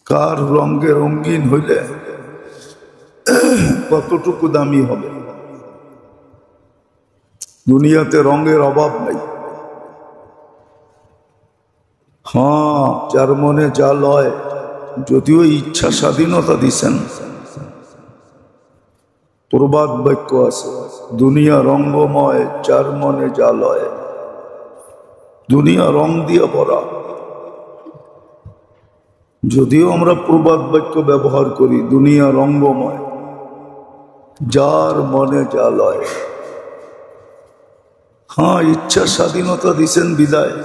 কার রঙে রঙিন হইলে কতটুকু দামি হবে। দুনিয়াতে রঙের অভাব নেই। হ্যাঁ, যার মনে যা লয়, যদিও ইচ্ছা স্বাধীনতা দিছেন। প্রবাদ বাক্য আছে, দুনিয়া রঙ্গময়, যার মনে যা লয়। দুনিয়া রং দিয়ে ভরা। যদিও আমরা প্রবাদ বাক্য ব্যবহার করি, দুনিয়া রঙ্গময়, যার মনে যা লয়। হ্যাঁ, ইচ্ছা স্বাধীনতা দিছেন বিদায়।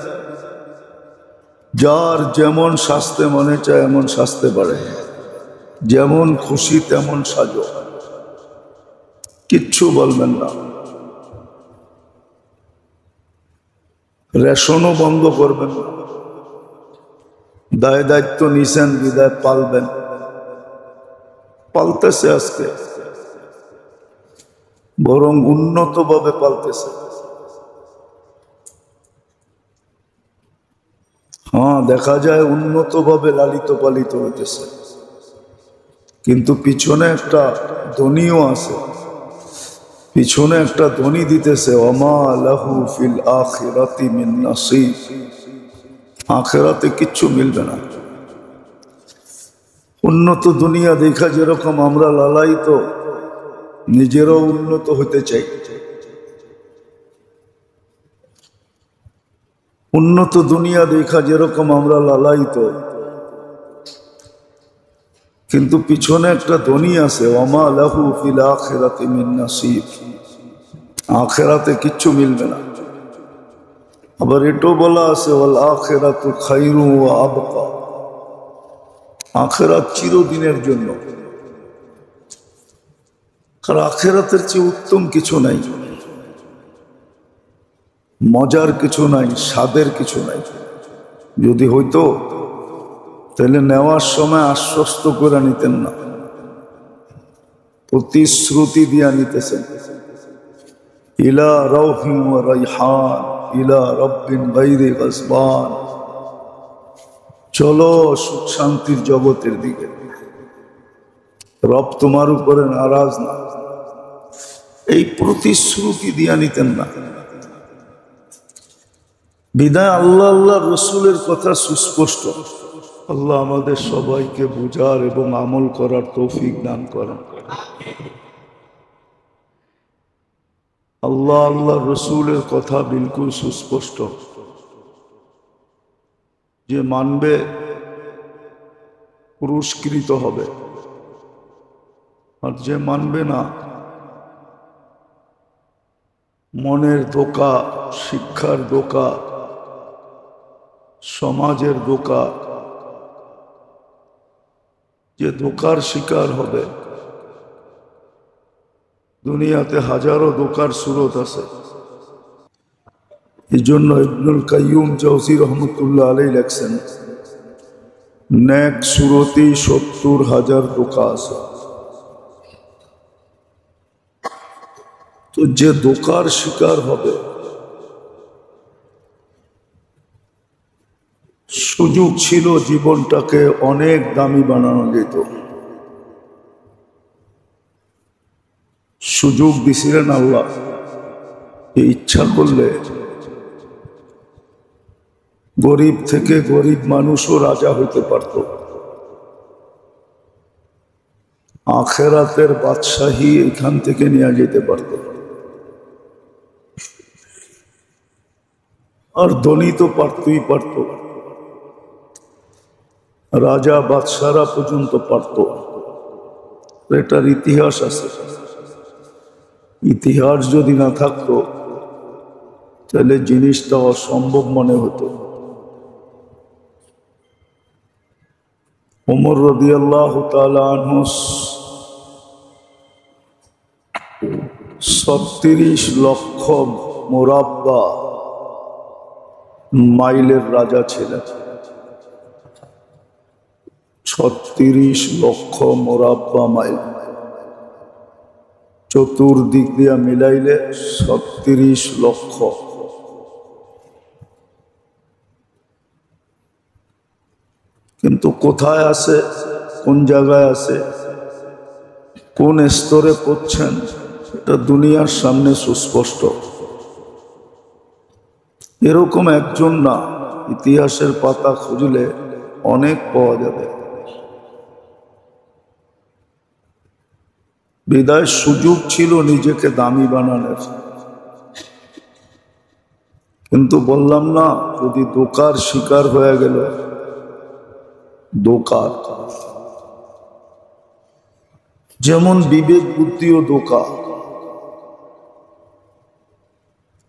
যার যেমন সাজতে মনে চায় এমন সাজতে পারে, যেমন খুশি তেমন সাজো, কিচ্ছু বলবেন না। রেশনও বন্ধ করবেন না। দায় দায়িত্ব নিছেন বিদায় পালবেন। পালতেছে আজকে, বরং উন্নতভাবে পালতেছে। হ্যাঁ, দেখা যায় উন্নতভাবে লালিত পালিত হইতেছে, কিন্তু পিছনে একটা ধ্বনিও আছে। পিছনে একটা ধ্বনি দিতেছে, ওমা লাহু ফিল আখিরাতি মিন নাসিব। আখিরাতে কিচ্ছু মিলবে না। উন্নত দুনিয়া দেখা যেরকম আমরা লালায়িত, নিজেরাও উন্নত হতে চাই। উন্নত দুনিয়া দেখা যেরকম আমরা লালায়িত, কিন্তু পিছনে একটা ধ্বনি আছে, ওমা লাহু ফিল আখিরাতি মিন নাসিব। আখিরাতে কিচ্ছু মিলবে না। আবার এটাও বলা আছে, ওয়াল আখিরাতু খায়রু ওয়া আবকা। আখিরাত চিরদিনের জন্য। আর আখিরাতের চেয়ে উত্তম কিছু নাই, মজার কিছু নাই, স্বাদের কিছু নাই। যদি হইতো তাহলে নেওয়ার সময় আশ্বস্ত করে নিতেন না, প্রতিশ্রুতি দিয়া নিতেছেন। ইলা রাউহিন ওয়া রাইহান ইলা রাব্বিন গায়রি গাসবান। চলো সুখ শান্তির জগতের দিকে, রব তোমার উপরে নারাজ না। এই প্রতিশ্রুতি দিয়া নিতেন না। বিদায় আল্লাহ আল্লাহ রসুলের কথা সুস্পষ্ট। আল্লাহ আমাদের সবাইকে বুঝার এবং আমল করার তৌফিক দান করেন। আল্লাহ আল্লাহ রসুলের কথা বিলকুল সুস্পষ্ট। যে মানবে পুরস্কৃত হবে, আর যে মানবে না, মনের ধোঁকা, শিক্ষার ধোঁকা, সমাজের ধোঁকা, যে ধোঁকার শিকার হবে। দুনিয়াতে হাজারো ধোঁকার সুরত আছে। এই জন্য ইবনুল কাইয়ুম জাওজি রহমতুল্লাহ আলাইহি লেখছেন, নেক সুরতি 70,000 ধোঁকা আছে। তো যে ধোঁকার শিকার হবে, সুযোগ ছিল জীবনটাকে অনেক দামি বানানো যেত। সুযোগ দিছিলেন আল্লাহ। ইচ্ছা করলে গরিব থেকে গরিব মানুষও রাজা হইতে পারত। আখেরাতের বাদশাহী এখান থেকে নিয়ে যেতে পারত। আর ধনী তো পারতই পারত, রাজা বাদশারা পর্যন্ত পারত। এটার ইতিহাস আছে। ইতিহাস যদি না থাকতো তাহলে জিনিসটা অসম্ভব মনে হতো। ওমর রাদিয়াল্লাহু তাআলা আনহু 36 লক্ষ মুরাব্বা মাইলের রাজা ছিলেন। 36 লক্ষ মুরাব্বা মাইল, চতুর্দিক দিয়া মিলাইলে 36 লক্ষ। কিন্তু কোথায় আছে, কোন জায়গায় আছে, কোন স্তরে পড়ছেন, এটা দুনিয়ার সামনে সুস্পষ্ট। এরকম একজন না, ইতিহাসের পাতা খুঁজলে অনেক পাওয়া যাবে। বিদায় সুযোগ ছিল নিজেকে দামি বানানোর, কিন্তু বললাম না, যদি ধোঁকার শিকার হয়ে গেল, ধোঁকা যেমন বিবেক বুদ্ধিও ধোঁকা,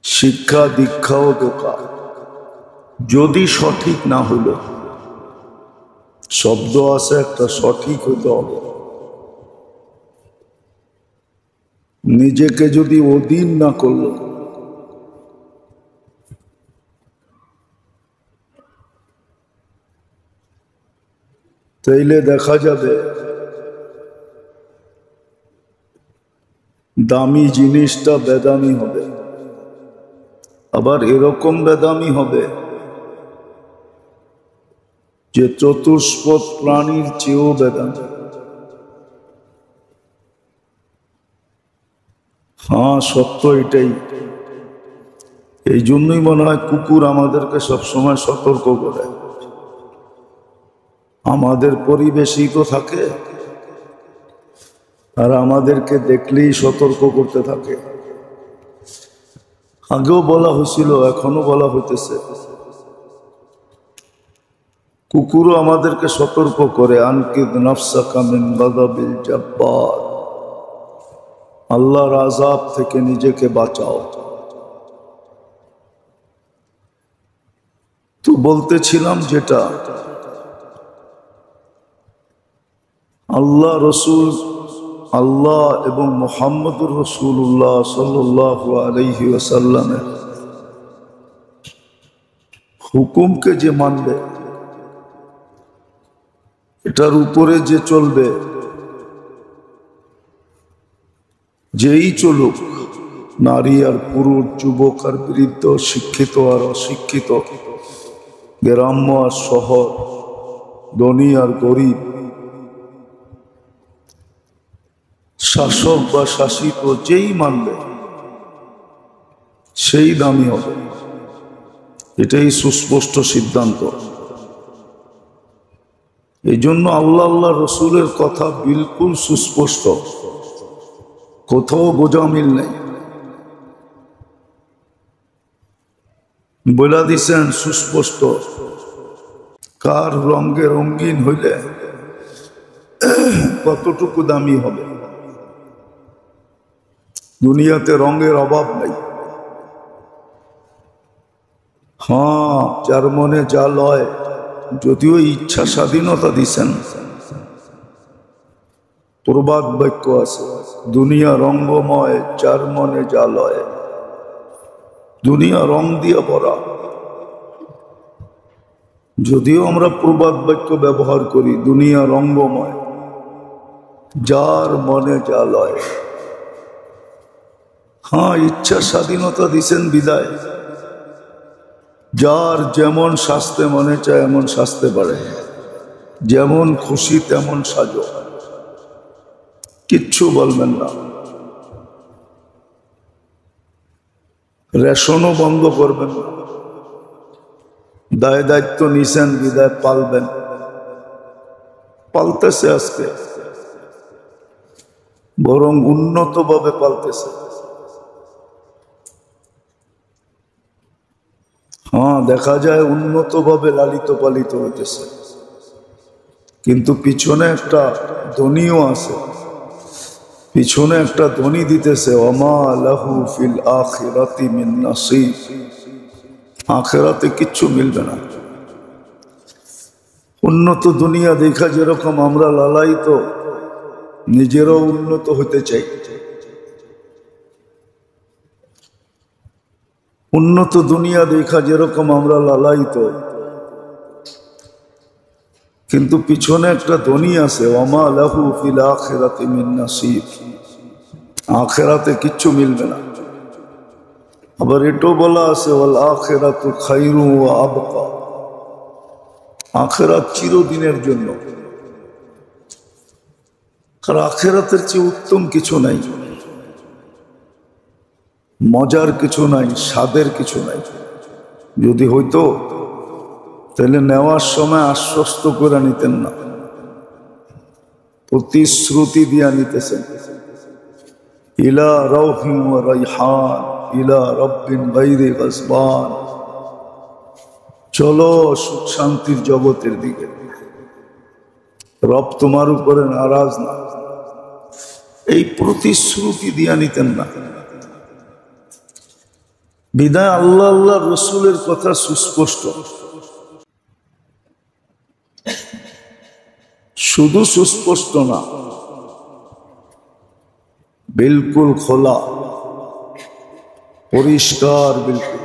শিক্ষা দীক্ষাও ধোঁকা। যদি সঠিক না হইল, শব্দ আছে একটা, সঠিক হইতে হবে। নিজেকে যদি অধীন না করল, তাইলে দেখা যাবে দামি জিনিসটা বেদামি হবে, আবার এরকম বেদামি হবে যে চতুষ্পদ প্রাণীর চেয়েও বেদামি। হ্যাঁ, সত্য এটাই। এই জন্যই মনে হয় কুকুর আমাদেরকে সবসময় সতর্ক করে। আমাদের পরিবেশেই তো থাকে, আর আমাদেরকে দেখলেই সতর্ক করতে থাকে। আগেও বলা হয়েছিল, এখনো বলা হইতেছে, কুকুরও আমাদেরকে সতর্ক করে, আনকিদ নাফসাকা মিন গাযাবিল জাব্বার, আল্লাহর আযাব থেকে নিজেকে বাঁচাও। তো বলতেছিলাম যেটা, আল্লাহ রসুল, আল্লাহ এবং মুহাম্মদুর রাসূলুল্লাহ সাল্লাল্লাহু আলাইহি ওয়াসাল্লামের হুকুমকে যে মানবে, এটার উপরে যে চলবে, যেই চলুক, নারী আর পুরুষ, যুবক আর বৃদ্ধ, শিক্ষিত আর অশিক্ষিত, গ্রাম্য আর শহর, ধনী আর গরিব, শাসক বা শাসিত, যেই মানবে সেই দামি হবে। এটাই সুস্পষ্ট সিদ্ধান্ত। এই জন্য আল্লাহ আল্লাহ রসুলের কথা বিলকুল সুস্পষ্ট, কোথাও গোজামিল নেই। বলে দিছেন সুস্পষ্ট, কার রঙে রঙিন হইলে কতটুকু দামি হবে। দুনিয়াতে রঙের অভাব নেই। হ্যাঁ, যার মনে যা লয়, যদিও ইচ্ছা স্বাধীনতা দিছেন, প্রবাদ বাক্য আছে, দুনিয়া রঙ্গময়, যার মনে যা লয়। দুনিয়া রং দিয়ে ভরা। যদিও আমরা প্রবাদ বাক্য ব্যবহার করি, দুনিয়া রঙ্গময়, যার মনে যা লয়। হ্যাঁ, ইচ্ছা স্বাধীনতা দিছেন বিদায়, যার যেমন সাজতে মনে চায় এমন সাজতে পারে, যেমন খুশি তেমন সাজো, কিচ্ছু বলবেন না। রেশনও বন্ধ করবেন না। দায় দায়িত্ব নিছেন বিদায় পালবেন, পালতেছে আজকে, বরং উন্নতভাবে পালতেছে। হ্যাঁ, দেখা যায় উন্নতভাবে লালিত পালিত হইতেছে, কিন্তু পিছনে একটা ধ্বনিও আছে, পিছনে একটা ধ্বনি দিতেছে, ওমা লাহু ফিল আখিরাতি মিন নাসিব। আখিরাতে কিচ্ছু মিলবে না। উন্নত দুনিয়া দেখা যেরকম আমরা লালায়িত, নিজেরাও উন্নত হতে চাই। উন্নত দুনিয়া দেখা যেরকম আমরা লালায়িত, কিন্তু পিছনে একটা ধ্বনি আছে, ওমা লাহু ফিল আখিরাতি মিন নাসিব। আখিরাতে কিচ্ছু মিলবে না। আবার এটাও বলা আছে, ওয়াল আখিরাতু খায়রু ওয়া আবকা। আখিরাত চিরদিনের জন্য। আর আখিরাতের চেয়ে উত্তম কিছু নাই, মজার কিছু নাই, স্বাদের কিছু নাই। যদি হইতো তাহলে নেওয়ার সময় আশ্বস্ত করে নিতেন না, প্রতিশ্রুতি দিয়া নিতেছেন, ইলা রাউহিন ওয়া রাইহান ইলা রাব্বিন গায়রি গাসবান, চলো সুখ শান্তির জগতের দিকে, রব তোমার উপরে নারাজ না। এই প্রতিশ্রুতি দিয়া নিতেন না। বিদায় আল্লাহ আল্লাহ রসুলের কথা সুস্পষ্ট, শুধু সুস্পষ্ট না, বিলকুল খোলা, পরিষ্কার বিলকুল।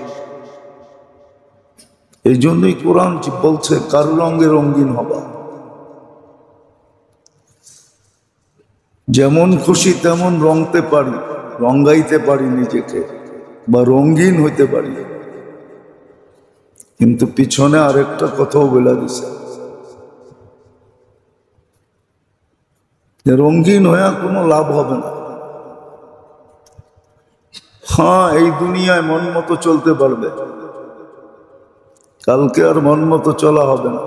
এই জন্যই কোরআন বলছে কারো রঙে রঙিন হবা, যেমন খুশি তেমন রঙতে পারি, রঙাইতে পারি নিজেকে, বা রঙিন হইতে পারি। কিন্তু পিছনে আরেকটা কথাও বলে দিছে, রঙিন হয়ে কোনো লাভ হবে না। হ্যাঁ, এই দুনিয়ায় মন মতো চলতে পারবে, কালকে আর মন মতো চলা হবে না।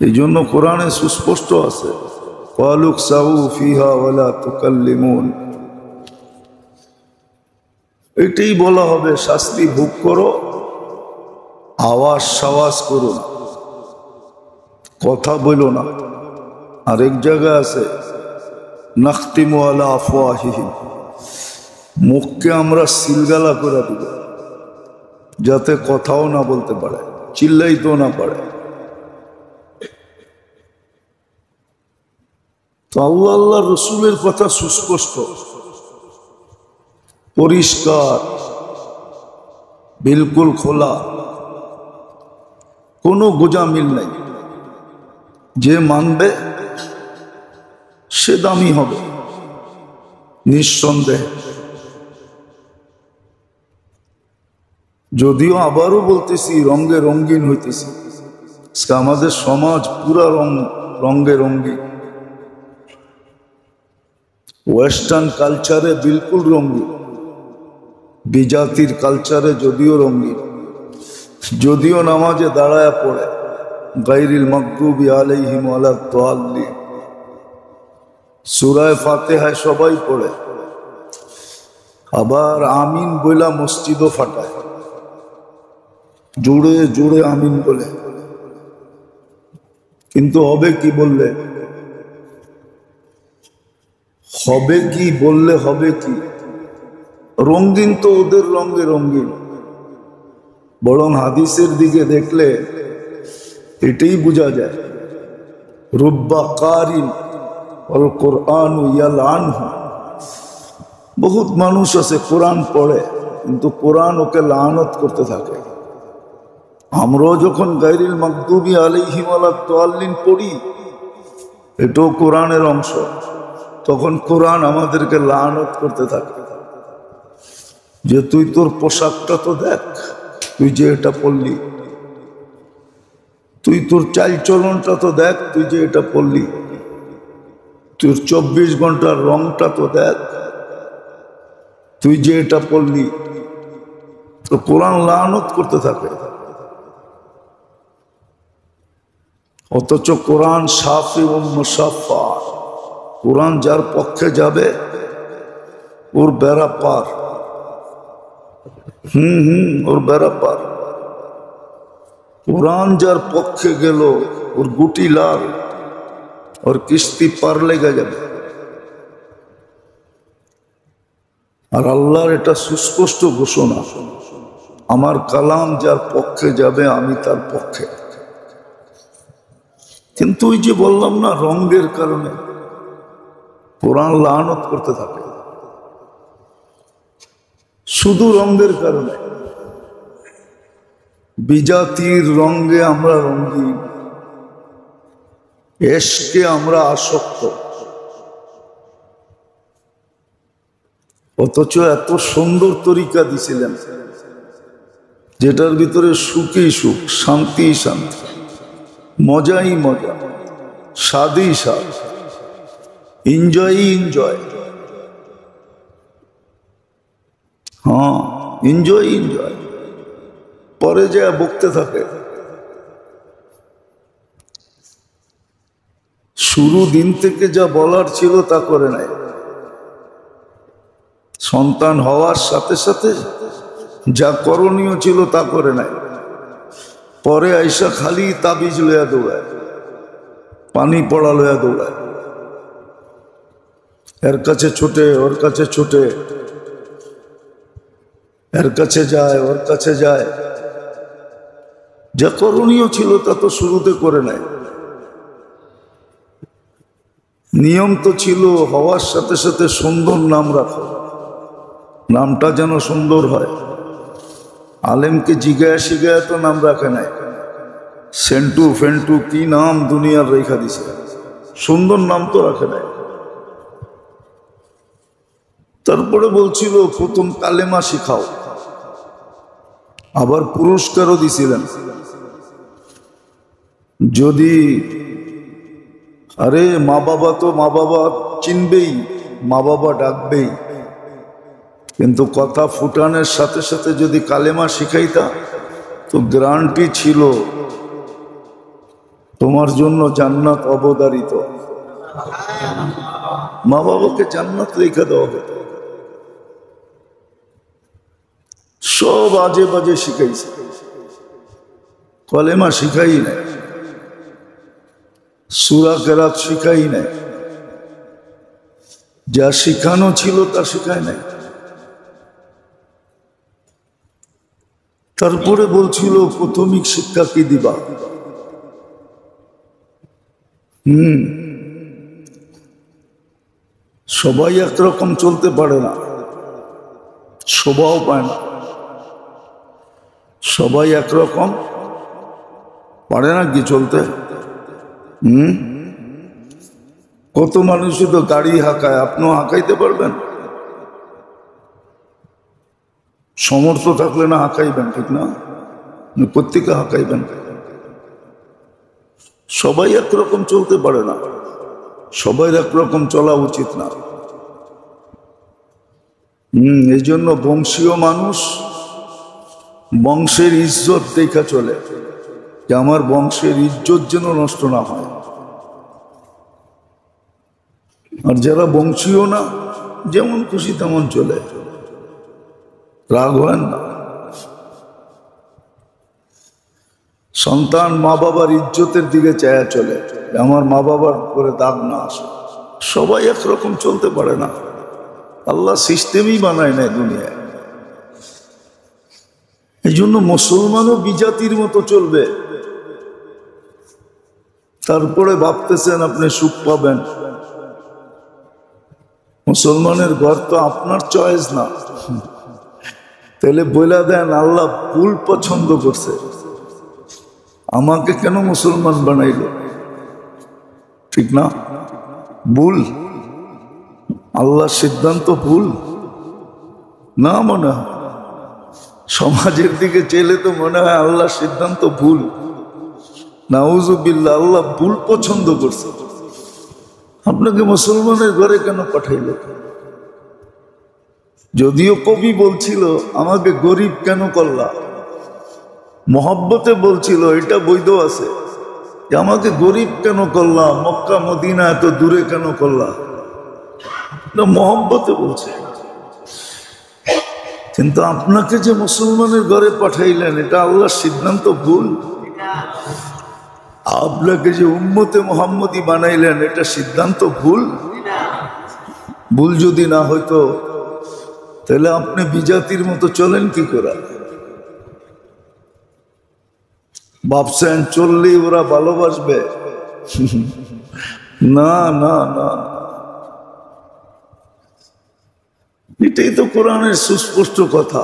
এই জন্য কোরআনে সুস্পষ্ট আছে, ক্বালু সাউ ফিহা ওয়ালা তুকাল্লিমুন, এটাই বলা হবে, শাস্তি ভোগ করো, আওয়াজ সাওয়াজ করো না, কথা বলো না। আরেক জায়গায় আছে নাখতিমু আলা আফওয়াহিহিম, মুখকে আমরা সিলগালা করে দিব, যাতে কথাও না বলতে পারে, চিল্লাইতেও না পারে। তো আল্লাহ আল্লাহ রসুলের কথা সুস্পষ্ট, পরিষ্কার, বিলকুল খোলা, কোনো গোজামিল নাই। যে মানবে সে দামি হবে নিঃসন্দেহে। যদিও আবারও বলতেছি, রঙে রঙিন হইতেছি, আমাদের সমাজ পুরা রঙে রঙিন। ওয়েস্টার্ন কালচারে বিলকুল রঙিন, বিজাতির কালচারে যদিও রঙিন, যদিও নামাজে দাঁড়ায় পড়ে গায়রিল মাগদুবি আলাইহিম ওয়ালাদ দাল্লিন, সূরা ফাতিহায় সবাই পড়ে, আবার আমিন বইলা মসজিদও ফাটায়, জোরে জোরে আমিন বলে। কিন্তু হবে কি বললে, হবে কি বললে, হবে কি? রঙিন তো ওদের রঙে রঙিন। বরং হাদিসের দিকে দেখলে এটাই বোঝা যায়, রুব্বা কারিন ওয়াল কুরআন ইয়ালআনহু, বহুত মানুষ আছে কোরআন পড়ে কিন্তু কোরআন ওকে লানত করতে থাকে। আমরাও যখন গায়রিল মাগদুবি আলাইহিম ওয়ালাদ দাল্লিন পড়ি, এটাও কোরআনের অংশ, তখন কোরআন আমাদেরকে লানত করতে থাকে যে তুই তোর পোশাকটা তো দেখ, তুই যে এটা পড়লি, তুই তোর চালচলনটা তো দেখ, তুই যে এটা পড়লি, তোর 24 ঘন্টার রংটা তো দেখ, তুই যে এটা পড়লি। তো কোরআন লানত করতে থাকে, অথচ কোরআন শাফি ও মুসাফা, কোরআন যার পক্ষে যাবে ওর বেড়া পার, ওর বেড়া পার। কোরআন যার পক্ষে গেল ওর গুটি লাল, ওর কিস্তি পার লেগে যাবে। আর আল্লাহর এটা সুস্পষ্ট ঘোষণা, আমার কালাম যার পক্ষে যাবে আমি তার পক্ষে। কিন্তু ওই যে বললাম না, রঙের কারণে কোরআন লানত করতে থাকে, শুধু রঙের কারণে। বিজাতির রঙে আমরা রঙিন, এশকে আমরা আসক্ত, অথচ এত সুন্দর তরিকা দিছিলেন যেটার ভিতরে সুখই সুখ, শান্তি শান্তি। মজাই মজা, স্বাদই স্বাদ, এনজয়ই এনজয়। হ্যাঁ, এনজয় এনজয়। পরে যা বকতে থাকে। শুরু দিন থেকে যা বলার ছিল তা করে নাই। সন্তান হওয়ার সাথে সাথে যা করণীয় ছিল তা করে নাই। পরে আইসা খালি তাবিজ লইয়া দৌড়ায়, পানি পড়া লইয়া দৌড়ায়, এর কাছে ছোটে, ওর কাছে ছোটে, এর কাছে যায়, ওর কাছে যায়। যা করণীয় ছিল তা তো শুরুতে করে নাই। নিয়ম তো ছিল হওয়ার সাথে সাথে সুন্দর নাম রাখো, নামটা যেন সুন্দর হয়। আলেমকে জিগায় শিগায় তো নাম রাখে নাই। সেন্টু ফেন্টু কি নাম দুনিয়ার রেখা দিছে, সুন্দর নাম তো রাখে নাই। তারপরে বলছিল প্রথম কালেমা শিখাও, আবার পুরস্কারও দিছিলেন। যদি আরে মা বাবা তো মা বাবা চিনবেই, মা বাবা ডাকবেই, কিন্তু কথা ফুটানোর সাথে সাথে যদি কালেমা শিখাইতা তো গ্যারান্টি ছিল তোমার জন্য জান্নাত অবধারিত। মা বাবাকে জান্নাত রেখে দেওয়া হতো। সব আজে বাজে শিখাইছে, কালেমা শিখাই নাই, সূরা কেরাত শিখাই নাই, যা শিখানো ছিল তা শিখায় নাই। তারপরে বলছিল প্রাথমিক শিক্ষা কি দিবা। সবাই একরকম চলতে পারে না, শোভাও পায় না। সবাই একরকম পারে না কি চলতে। কত মানুষই তো গাড়ি হাঁকায়, আপনিও হাঁকাইতে পারবেন? সমর্থ থাকলে না হাঁকাইবেন, ঠিক না? প্রত্যেকে হাঁকাইবেন। সবাই একরকম চলতে পারে না, সবাই একরকম চলা উচিত না। এই জন্য বংশীয় মানুষ বংশের ইজ্জত দেখা চলে, যে আমার বংশের ইজ্জত যেন নষ্ট না হয়। আর যারা বংশীয় না, যেমন খুশি তেমন চলে, রাগ হয় না। সন্তান মা বাবার ইজ্জতের দিকে চায়া চলে, আমার মা বাবার করে দাগ না আসে। সবাই একরকম চলতে পারে না, আল্লাহ সিস্টেমই বানায় নাই দুনিয়ায়। এই জন্য মুসলমানও বিজাতির মতো চলবে। তারপরে ভাবতেছেন আপনি সুখ পাবেন। মুসলমানের ঘর তো আপনার চয়েস না, তাহলে বলে দেন আল্লাহ ভুল পছন্দ করছে, আমাকে কেন মুসলমান বানাইল, ঠিক না? ভুল, আল্লাহর সিদ্ধান্ত ভুল না মনে হয়। সমাজের দিকে চেলে তো মনে হয় আল্লাহর সিদ্ধান্ত ভুল। নাউজুবিল্লাহ, আল্লাহ ভুল পছন্দ করছে, আপনাকে মুসলমানের ঘরে কেন পাঠাইল? যদিও কবি বলছিল আমাকে গরিব কেন করলা, মহব্বতে বলছিল, এটা বৈধ আছে যে আমাকে গরিব কেন করলা, মক্কা মদিনা এত দূরে কেন করলা, মহব্বতে বলছে। কিন্তু আপনাকে যে মুসলমানের ঘরে পাঠাইলেন এটা আল্লাহর সিদ্ধান্ত ভুল। আপনাকে যে উম্মতে মুহাম্মদী বানাইলেন এটা সিদ্ধান্ত ভুল। ভুল যদি না হইতো তাহলে আপনি বিজাতির মতো চলেন কি করে? ভাবছেন চললেই ওরা ভালোবাসবে? না না না, এটাই তো কোরআনের সুস্পষ্ট কথা।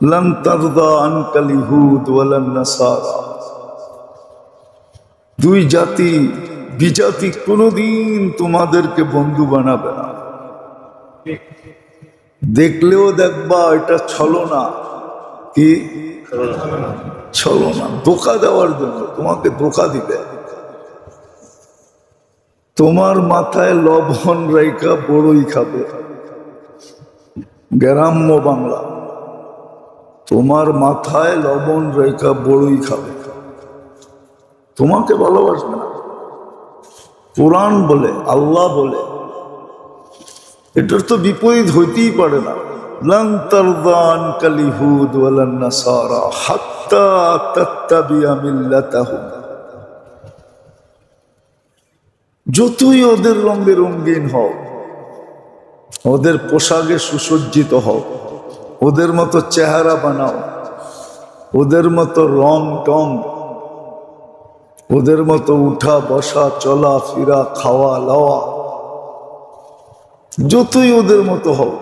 লান তারদা আনকাল ইহুদ ওয়ালান নাসারা, দুই জাতি বিজাতি কোনদিন তোমাদেরকে বন্ধু বানাবে না। দেখলেও দেখবা এটা ছলনা, কি চলো না, ধোকা দেওয়ার জন্য, তোমাকে ধোকা দিবে। তোমার মাথায় লবণ রাইখা বড়ই খাবে, গ্রাম্য বাংলা, তোমার মাথায় লবণ রেখা বড়ই খাবে, তোমাকে ভালোবাসবে না। কোরআন বলে, আল্লাহ বলে, এটার তো বিপরীত হইতেই পারে না। লান তারদা আনকাল ইয়াহুদ ওয়ালান নাসারা হাত্তা তাত্তাবিআ মিল্লাতাহুম। যতই ওদের রঙে রঙিন হও, ওদের পোশাকে সুসজ্জিত হও, ওদের মতো চেহারা বানাও, ওদের মতো রং টং, ওদের মতো উঠা বসা চলা ফিরা খাওয়া লাওয়া, যতই ওদের মতো হও,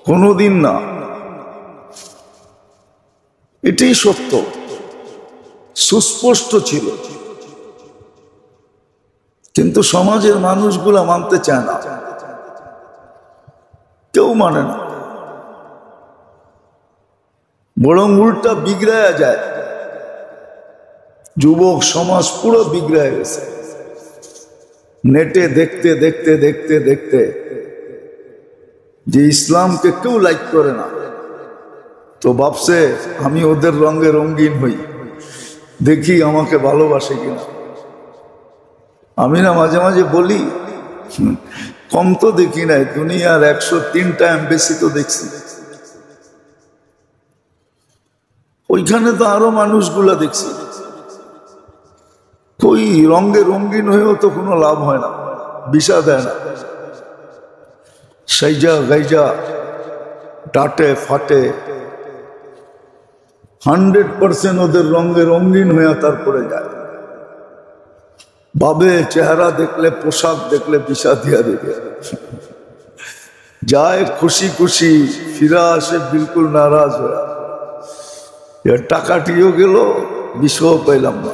কোনোদিন না। এটাই সত্য, সুস্পষ্ট ছিল, কিন্তু সমাজের মানুষগুলা মানতে চায় না, কেউ মানে না, বরং উল্টা বিগড়ায়া যায়। যুবক সমাজ পুরো বিগড়ায় গেছে, নেটে দেখতে দেখতে দেখতে দেখতে যে ইসলামকে কেউ লাইক করে না, তো ভাবছে আমি ওদের রঙে রঙিন হই, দেখি আমাকে ভালোবাসে কিনা। আমি না মাঝে মাঝে বলি, কম তো দেখি নাই, দুনিয়ার 103টা এমবেসি তো দেখছি, ওইখানে তো আরো মানুষগুলা দেখছি, কই রঙে রঙিন হয়েও তো কোনো লাভ হয় না, ভিসা দেয় না, সাইজা গাইজা ডাটে ফাটে 100% ওদের রঙে রঙিন হয়ে তারপরে যায়, ভাবে চেহারা দেখলে পোশাক দেখলে ভিসা দিয়া দেবে, যায় খুশি খুশি, ফিরা আসে বিলকুল নারাজ হয়ে, টাকাটিও গেল, ভিসাও পাইলাম না।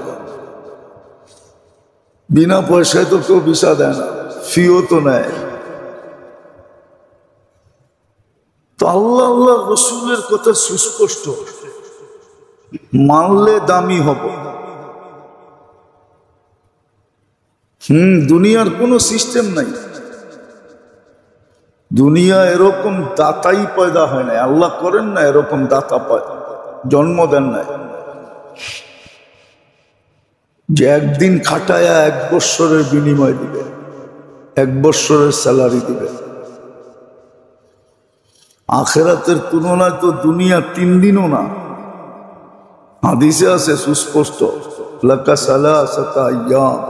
বিনা পয়সায় তো কেউ ভিসা দেয় না, ফিও তো নেয়। তো আল্লাহ আল্লাহ রসুলের কথা সুস্পষ্ট, মানলে দামি হব। দুনিয়ার কোনো সিস্টেম নাই, দুনিয়া এরকম দাতাই পয়দা হয় না, আল্লাহ করেন না এরকম দাতা জন্ম দেন নাই যে একদিন খাটায়া 1 বৎসরের বিনিময় দিবে, 1 বৎসরের স্যালারি দিবে। আখিরাতের তুলনায় তো দুনিয়া 3 দিনও না, হাদিসে আছে সুস্পষ্ট, লাকা সালাসাতা আইয়াম,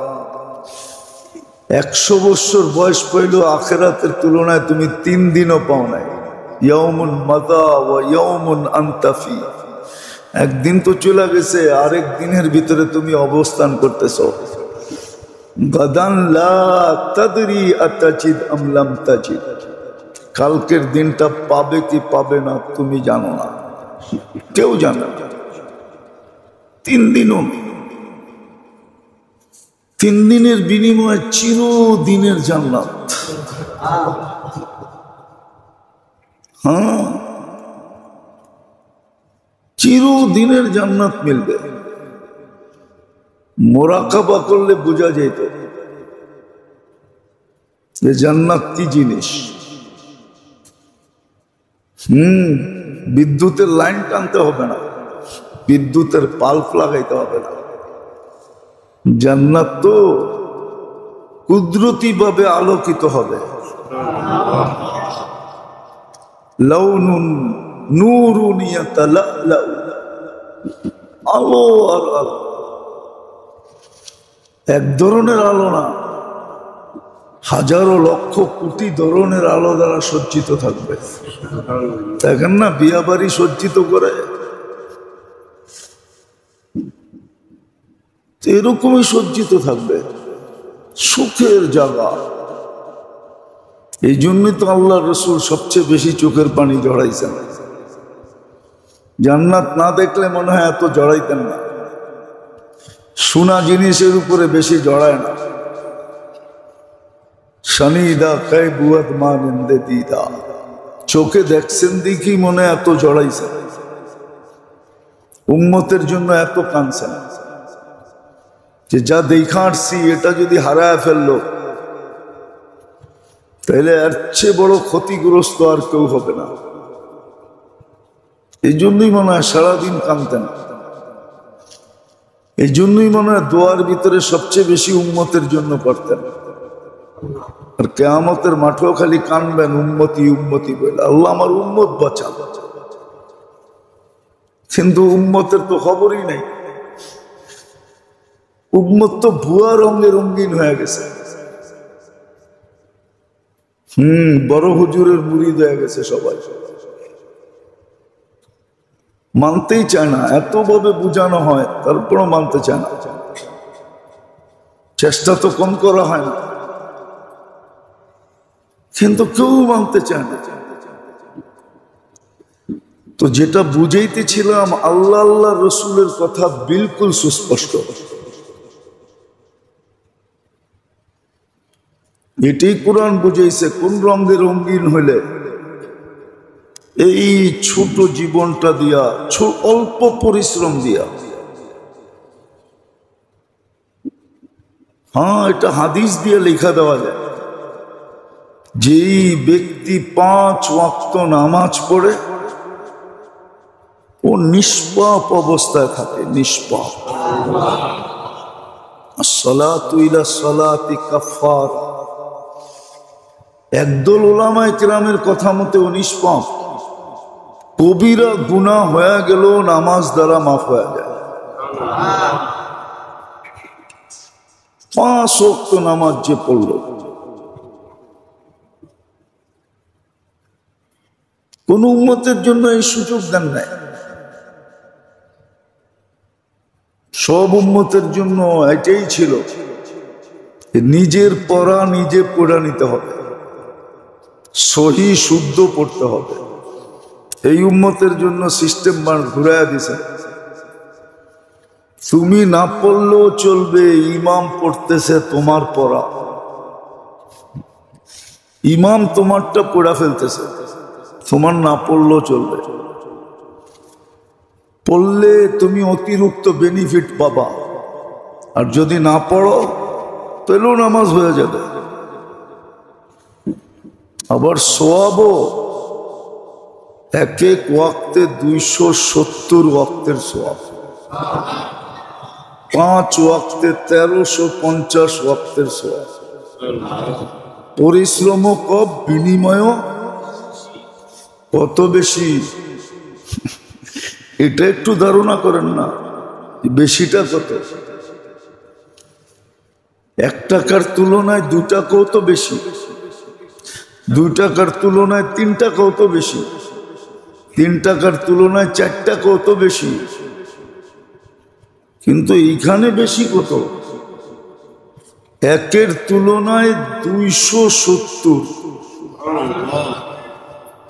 100 বৎসর বয়স পাইল, আখিরাতের তুলনায় তুমি 3 দিনও পাও নাই। ইয়াউমুন মাদা ওয়া ইয়াউমুন আনতা ফি, একদিন তো চলে গেছে, আরেক দিনের ভিতরে তুমি অবস্থান করতেছ। গাদান লা তাদরি আতাজিদ আম লাম তাজিদ, কালকের দিনটা পাবে কি পাবে না তুমি জানো না, কেউ জানে না। 3 দিনও, 3 দিনের বিনিময়ে চিরদিনের জান্নাত। হ্যাঁ, চিরদিনের জান্নাত মিলবে। মোরাকাবা করলে বোঝা যেত যে জান্নাত কি জিনিস। বিদ্যুতের লাইন টানতে হবে না, বিদ্যুতের বাল্ব লাগাইতে হবে না, জান্নাত তো কুদরতি ভাবে আলোকিত হবে। লাউনুন নূরুন ইয়াতালাউ, আলো আর আলো, এক ধরনের আলো না, হাজারো লক্ষ কোটি ধরনের আলো দ্বারা সজ্জিত থাকবে। দেখেন না বিয়া বাড়ি সজ্জিত করে, এরকমই সজ্জিত থাকবে, সুখের জায়গা। এই জন্যই তো আল্লাহ রসুল সবচেয়ে বেশি চোখের পানি জড়াইছেন। জান্নাত না দেখলে মনে হয় এত জড়াইতেন না, সোনা জিনিসের উপরে বেশি জড়ায় না। শানিদা কাই বুয়াত মা নিন্দে দিদা, চোখে দেখছেন দেখি মনে এত জড়াইছেন। উম্মতের জন্য এত কাঁদছেন যে যা দেখা আসছি এটা যদি হারায় ফেললো তাহলে এর চেয়ে বড় ক্ষতিগ্রস্ত আর কেউ হবে না। এই জন্যই মনে হয় সারাদিন কাঁদতেন। এই জন্যই মনে হয় দোয়ার ভিতরে সবচেয়ে বেশি উম্মতের জন্য করতেন। আর কিয়ামতের মাঠেও খালি কানবেন উম্মতি উম্মতি বলে, আল্লাহ আমার উম্মত বাঁচান। কিন্তু উম্মতের তো খবরই নেই। উম্মত তো ভুয়া রঙে রঙিন হয়ে গেছে। বড় হুজুরের মুরিদ হয়ে গেছে সবাই, মানতেই চায় না। এতভাবে বুঝানো হয় তারপরও মানতে চায় না। চেষ্টা তো কম করা হয় না, কিন্তু কেউ মানতে চায় না। তো যেটা বুঝাইতেছিলাম, আল্লাহ আল্লাহ রসুলের কথা বিলকুল সুস্পষ্ট। এটাই কোরআন বুঝাইছে কোন রঙে রঙিন হইলে এই ছোট জীবনটা দিয়া, অল্প পরিশ্রম দিয়া। হ্যাঁ, এটা হাদিস দিয়ে লেখা দেওয়া যায়। যেই ব্যক্তি 5 ওয়াক্ত নামাজ পড়ে ও নিষ্পাপ অবস্থায় থাকে, নিষ্পাপ। আসসালাতু ইলা সালাতি কাফার। একদল উলামায়ে কেরামের কথা মতে ও নিষ্পাপ। কবিরা গুনাহ হয়ে গেল নামাজ দ্বারা মাফ হয়ে যায়। 5 ওয়াক্ত নামাজ যে পড়ল, কোন উম্মতের জন্য এই সুযোগ দেন নাই। সব উম্মতের জন্য এটাই ছিল, নিজের পড়া নিজে পড়া নিতে হবে, সহি শুদ্ধ পড়তে হবে। এই উম্মতের জন্য সিস্টেম ঘুরাইয়া দিছে। তুমি না পড়লেও চলবে, ইমাম পড়তেছে তোমার পড়া, ইমাম তোমারটা পড়া ফেলতেছে, তোমার না পড়লেও চলবে। পড়লে তুমি অতিরিক্ত বেনিফিট পাবা, আর যদি না পড়ো তাহলেও নামাজ হয়ে যাবে। আবার সওয়াবও এক এক ওয়াক্তে 270 ওয়াক্তের সওয়াব, 5 ওয়াক্তে 1350 ওয়াক্তের সওয়াব। পরিশ্রম কম, বিনিময়ও কত বেশি। এটা একটু ধারণা করেন না, বেশিটা কত। 1 টাকার তুলনায় 2 টাকাও তো বেশি, 2 টাকার তুলনায় 3 টাকাও তো বেশি, 3 টাকার তুলনায় 4 টাকাও তো বেশি। কিন্তু এইখানে বেশি কত? 1-এর তুলনায় 270,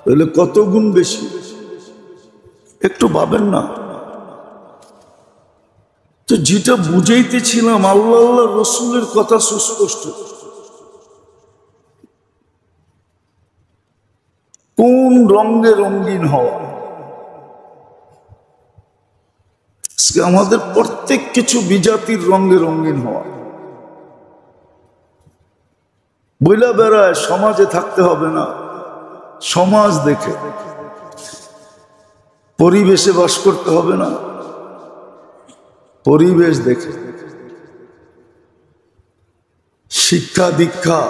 তাহলে কত গুণ বেশি একটু ভাবেন না। তো যেটা বুঝাইতেছিলাম, আল্লাহ আল্লাহ রসুলের কথা সুস্পষ্ট। কোন রঙে রঙিন হওয়া, আমাদের প্রত্যেক কিছু বিজাতির রঙে রঙিন হওয়া। বইলা বেড়ায় সমাজে থাকতে হবে না, সমাজ দেখে। পরিবেশে বাস করতে হবে না, পরিবেশ দেখে। শিক্ষা দীক্ষা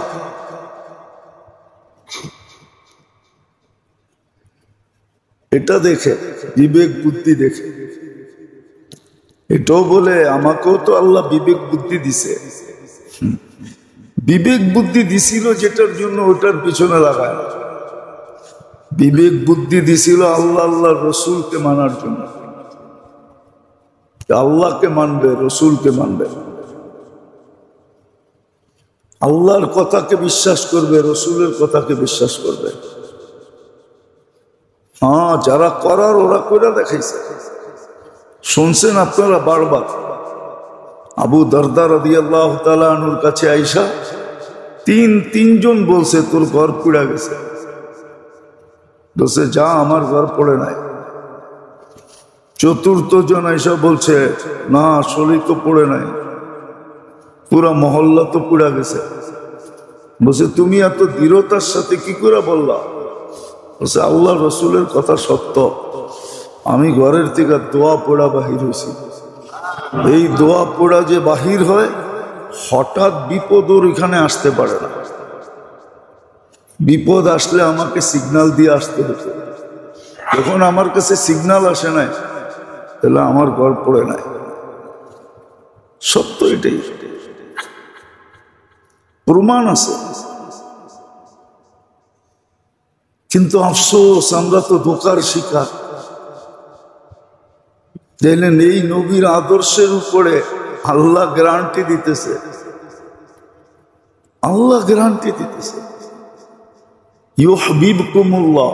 এটা দেখে, বিবেক বুদ্ধি দেখে। এটাও বলে আমাকেও তো আল্লাহ বিবেক বুদ্ধি দিছে। বিবেক বুদ্ধি দিছিল যেটার জন্য ওটার পিছনে লাগায় না। বিবেক বুদ্ধি দিছিল আল্লাহ আল্লাহ রসুলকে মানার জন্য। আল্লাহকে মানবে, রসুলকে মানবে, আল্লাহর কথাকে বিশ্বাস করবে, রসুলের কথাকে বিশ্বাস করবে। হ্যাঁ, যারা করার ওরা করে দেখাইছে। শুনছেন আপনারা বারবার। আবু দরদা রাদিয়াল্লাহু তাআলা আনহুর কাছে আয়েশা তিনজন বলছে তোর ঘর পুড়ে গেছে। বলছে যা, আমার ঘর পড়ে নাই। চতুর্থ জন এসে বলছে, না শরীর তো পড়ে নাই, পুরা মহল্লা তো পুড়া গেছে। বলছে, তুমি এত দৃঢ়তার সাথে কি করে বললা? বলছে, আল্লাহ রসুলের কথা সত্য, আমি ঘরের থেকে দোয়া পড়া বাহির হয়েছি। এই দোয়া পড়া যে বাহির হয়, হঠাৎ বিপদ ওর এখানে আসতে পারে না। বিপদ আসলে আমাকে সিগন্যাল দিয়ে আসতে হতো। যখন আমার কাছে সিগন্যাল আসে নাই, তাহলে আমার ঘর পড়ে নাই। সত্য এটাই, প্রমাণ আছে। কিন্তু আফসোস, আমরা তো ধোকার শিকার। দেখলেন, এই নবীর আদর্শের উপরে আল্লাহ গ্যারান্টি দিতেছে, আল্লাহ গ্যারান্টি দিতেছে, ইউহিব্বুকুমুল্লাহ,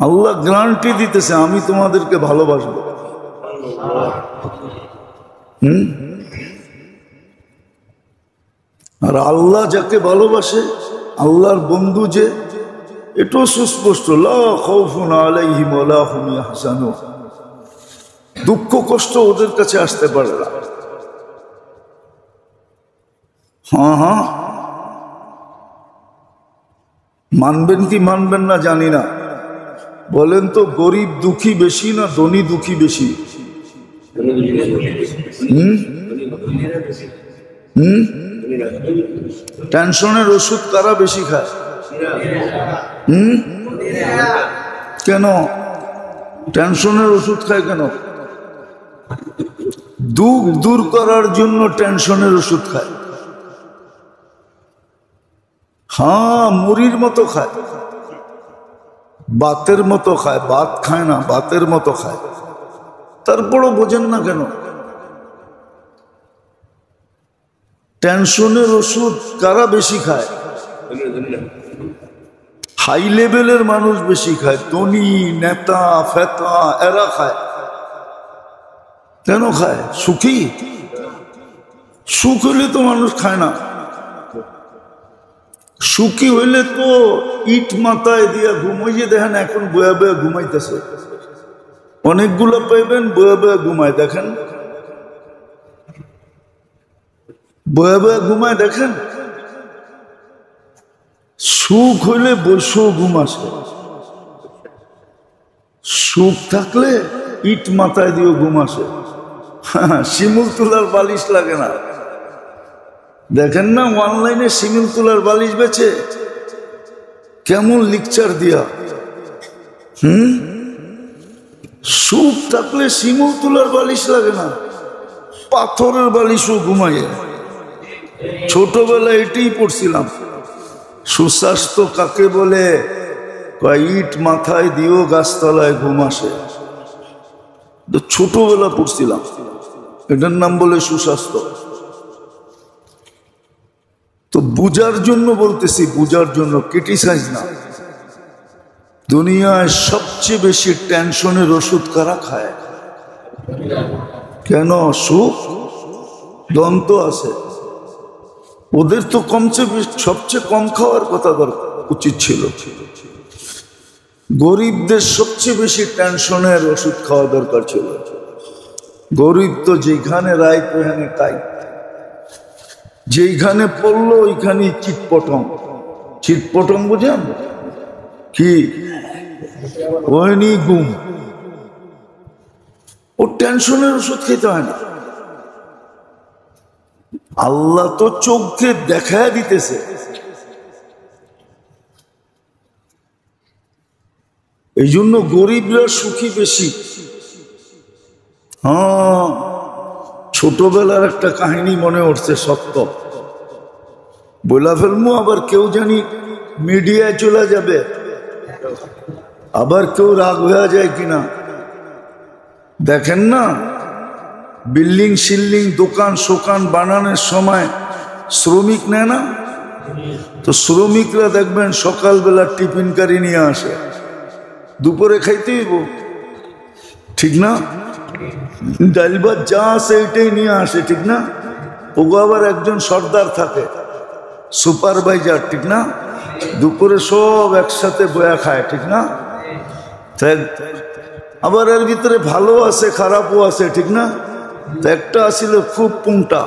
আল্লাহ গ্যারান্টি দিতেছে, আমি তোমাদেরকে ভালোবাসবো। আর আল্লাহ যাকে ভালোবাসে, আল্লাহর বন্ধু যে, এটাও সুস্পষ্ট, লা খাউফুন আলাইহিম ওয়ালা হুম ইয়াহজানুন, দুঃখ কষ্ট ওদের কাছে আসতে পারে না। হ্যাঁ, মানবেন কি মানবেন না জানি না। বলেন তো, গরিব দুঃখী বেশি না ধনী দুঃখী বেশি? টেনশনের ওষুধ কারা বেশি খায়? কেন টেনশনের ওষুধ খায়? কেন? দুঃখ দূর করার জন্য টেনশনের ওষুধ খায়। হ্যাঁ, মুড়ির মতো খায়, বাতের মতো খায়। ভাত খায় না, বাতের মতো খায়। তারপরও বোঝেন না কেন? টেনশনের ওষুধ কারা বেশি খায়? হাই লেভেলের মানুষ বেশি খায়, ধনী নেতা ফেতা এরা খায়। কেন খায়? সুখী। সুখ হইলে তো মানুষ খায় না। সুখী হইলে তো ইট মাথায় দিয়া ঘুমাইয়ে, দেখেন এখন বয়া বয়া ঘুমাইতেছে। অনেকগুলো পাইবেন বয়া বয়া ঘুমায়, দেখেন বয়া বয়া ঘুমায়, দেখেন। সুখ হইলে বসেও ঘুম আসে, সুখ থাকলে ইট মাথায় দিয়েও ঘুম আসে। শিমুল তোলার বালিশ লাগে না। দেখেন না অনলাইনে শিমুল তোলার বালিশ বেচে, কেমন লিকচার দিয়া। সুখ থাকলে শিমুল তোলার বালিশ লাগে না, পাথরের বালিশও ঘুমাইয়ে। ছোটবেলায় এটাই পড়ছিলাম, সুস্বাস্থ্য কাকে বলে? ইট মাথায় দিয়েও গাছতলায় ঘুম আসে। ছোটবেলা পড়ছিলাম, এটার নাম বলে সুস্বাস্থ্য। তো বুঝার জন্য বলতেছি, বুঝার জন্য, ক্রিটিসাইজ না। দুনিয়ায় সবচেয়ে বেশি টেনশনের ওষুধ কারা খায়? কেন? সুখ দন্ত আছে ওদের, তো সবচেয়ে কম খাওয়ার কথা উচিত ছিল। গরিবদের সবচেয়ে বেশি টেনশনের ওষুধ খাওয়া দরকার ছিল। গরিব তো যেখানে রায় ওখানে তাই, যেখানে পড়লো ওইখানে চিটপটং। চিটপটং বুঝেন কি? ওইনি গুম। ও টেনশনের ওষুধ খেতে হয় না। আল্লাহ তো চোখকে দেখায় দিতেছে। এই জন্য গরিবরা সুখী বেশি। হ্যাঁ, ছোটবেলার একটা কাহিনী মনে উঠছে, সত্য বলা ফেলবো, আবার কেউ জানি মিডিয়ায় চলে যাবে, আবার কেউ রাগ হয়ে যায় কিনা। দেখেন না, বিল্ডিং শিল্ডিং দোকান শোকান বানানোর সময় শ্রমিক নেয় না? তো শ্রমিকরা দেখবেন সকালবেলা টিফিন কারি নিয়ে আসে, দুপুরে খাইতে হইব, ঠিক না? ডাল ভাত যা আছে এটাই নিয়ে আসে, ঠিক না? ওগো আবার একজন সর্দার থাকে, সুপারভাইজার, ঠিক না? দুপুরে সব একসাথে বয়া খায়, ঠিক না? আবার এর ভিতরে ভালো আছে খারাপও আছে, ঠিক না? তো একটা আসিল খুব পুংটা,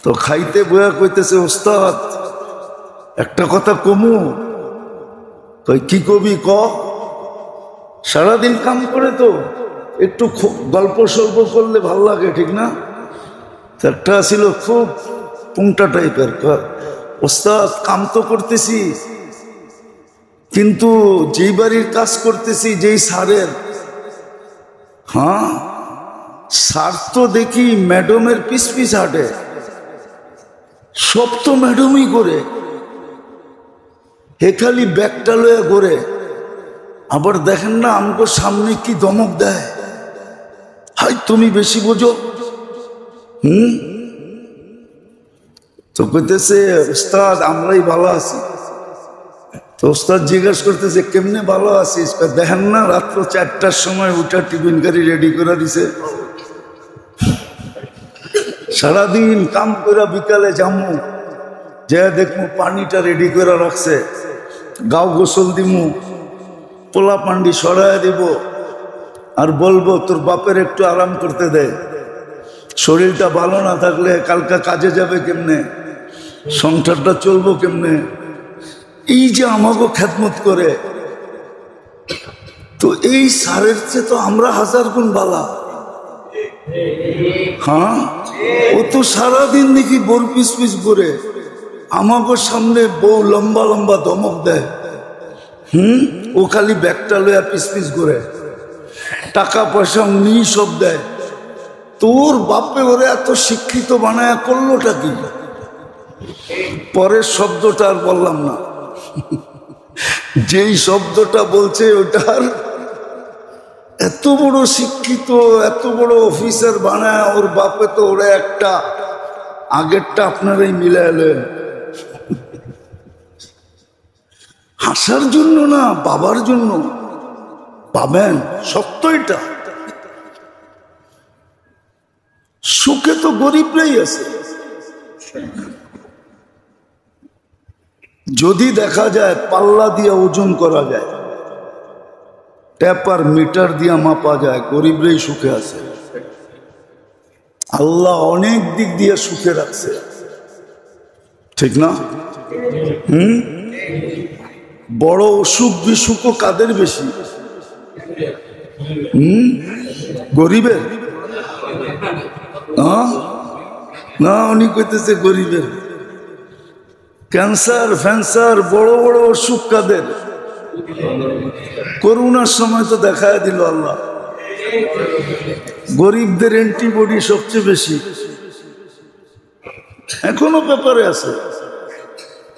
তো খাইতে বয়া কইতেছে, ওস্তাদ একটা কথা কমু। কই কি কবি ক? সারাদিন কাম করে তো একটু গল্প সল্প করলে ভাল লাগে, ঠিক না? একটা ছিল খুব পুংটা টাইপের। ওস্তাদ কাম তো করতেছি, কিন্তু যেই বাড়ির কাজ করতেছি যেই সারের, হ্যাঁ সার তো দেখি ম্যাডামের পিস পিস হাঁটে, সব তো ম্যাডামই করে, হে খালি ব্যাগটা লয়ে করে। আবার দেখেন না আমগো সামনে কি ধমক দেয়, হাই তুমি বেশি বোঝো। তো কইতেছে উস্তাদ আমরাই ভালো আছি। তো উস্তাদ জিজ্ঞাসা করতেছে কেমনে ভালো আছিস? দেখেন না রাত্র 4টার সময় উঠা টিফিন গাড়ি রেডি করে দিছে, সারাদিন কাম করে বিকালে যামু, যে দেখমু পানিটা রেডি করে রাখছে, গাও গোসল দিমু, পোলা পান্ডি সরাই দিব, আর বলবো তোর বাপের একটু আরাম করতে দে, শরীরটা ভালো না থাকলে কালকা কাজে যাবে কেমনে, সংসারটা চলবো কেমনে। এই যে আমাকে খেদমত করে, তো এই সারের চেয়ে তো আমরা 1000 গুণ বালা। হ্যাঁ ও তো সারাদিন দেখি বোর পিস পিস করে, আমাকে সামনে বউ লম্বা লম্বা ধমক দেয়, ও খালি ব্যাগটা লইয়া পিস পিস করে, টাকা পয়সা উনি সব দেয়। তোর বাপে ওরে এত শিক্ষিত বানায় করলোটা কি? পরের শব্দটা আর বললাম না, যেই শব্দটা বলছে ওটার, এত বড় শিক্ষিত এত বড় অফিসার বানায় ওর বাপে, তো ওরা একটা আগেরটা আপনারাই মিলাইলেন। হাসার জন্য না, বাবার জন্য পাবেন, সত্য এটা। সুখে তো গরিবরাই আছে। যদি দেখা যায় পাল্লা দিয়ে ওজন করা যায়, ট্যাপার মিটার দিয়ে মাপা যায়, গরিবরাই সুখে আছে। আল্লাহ অনেক দিক দিয়ে সুখে রাখছে, ঠিক না? বড় অসুখ বিসুখও কাদের বেশি? গরিবের না, উনি কইতেছে গরিবের। ক্যান্সার ফ্যান্সার বড় বড় অসুখ কাদের? করোনার সময় তো দেখায় দিল আল্লাহ, গরিবদের অ্যান্টিবডি সবচেয়ে বেশি, এখনো পেপারে আছে।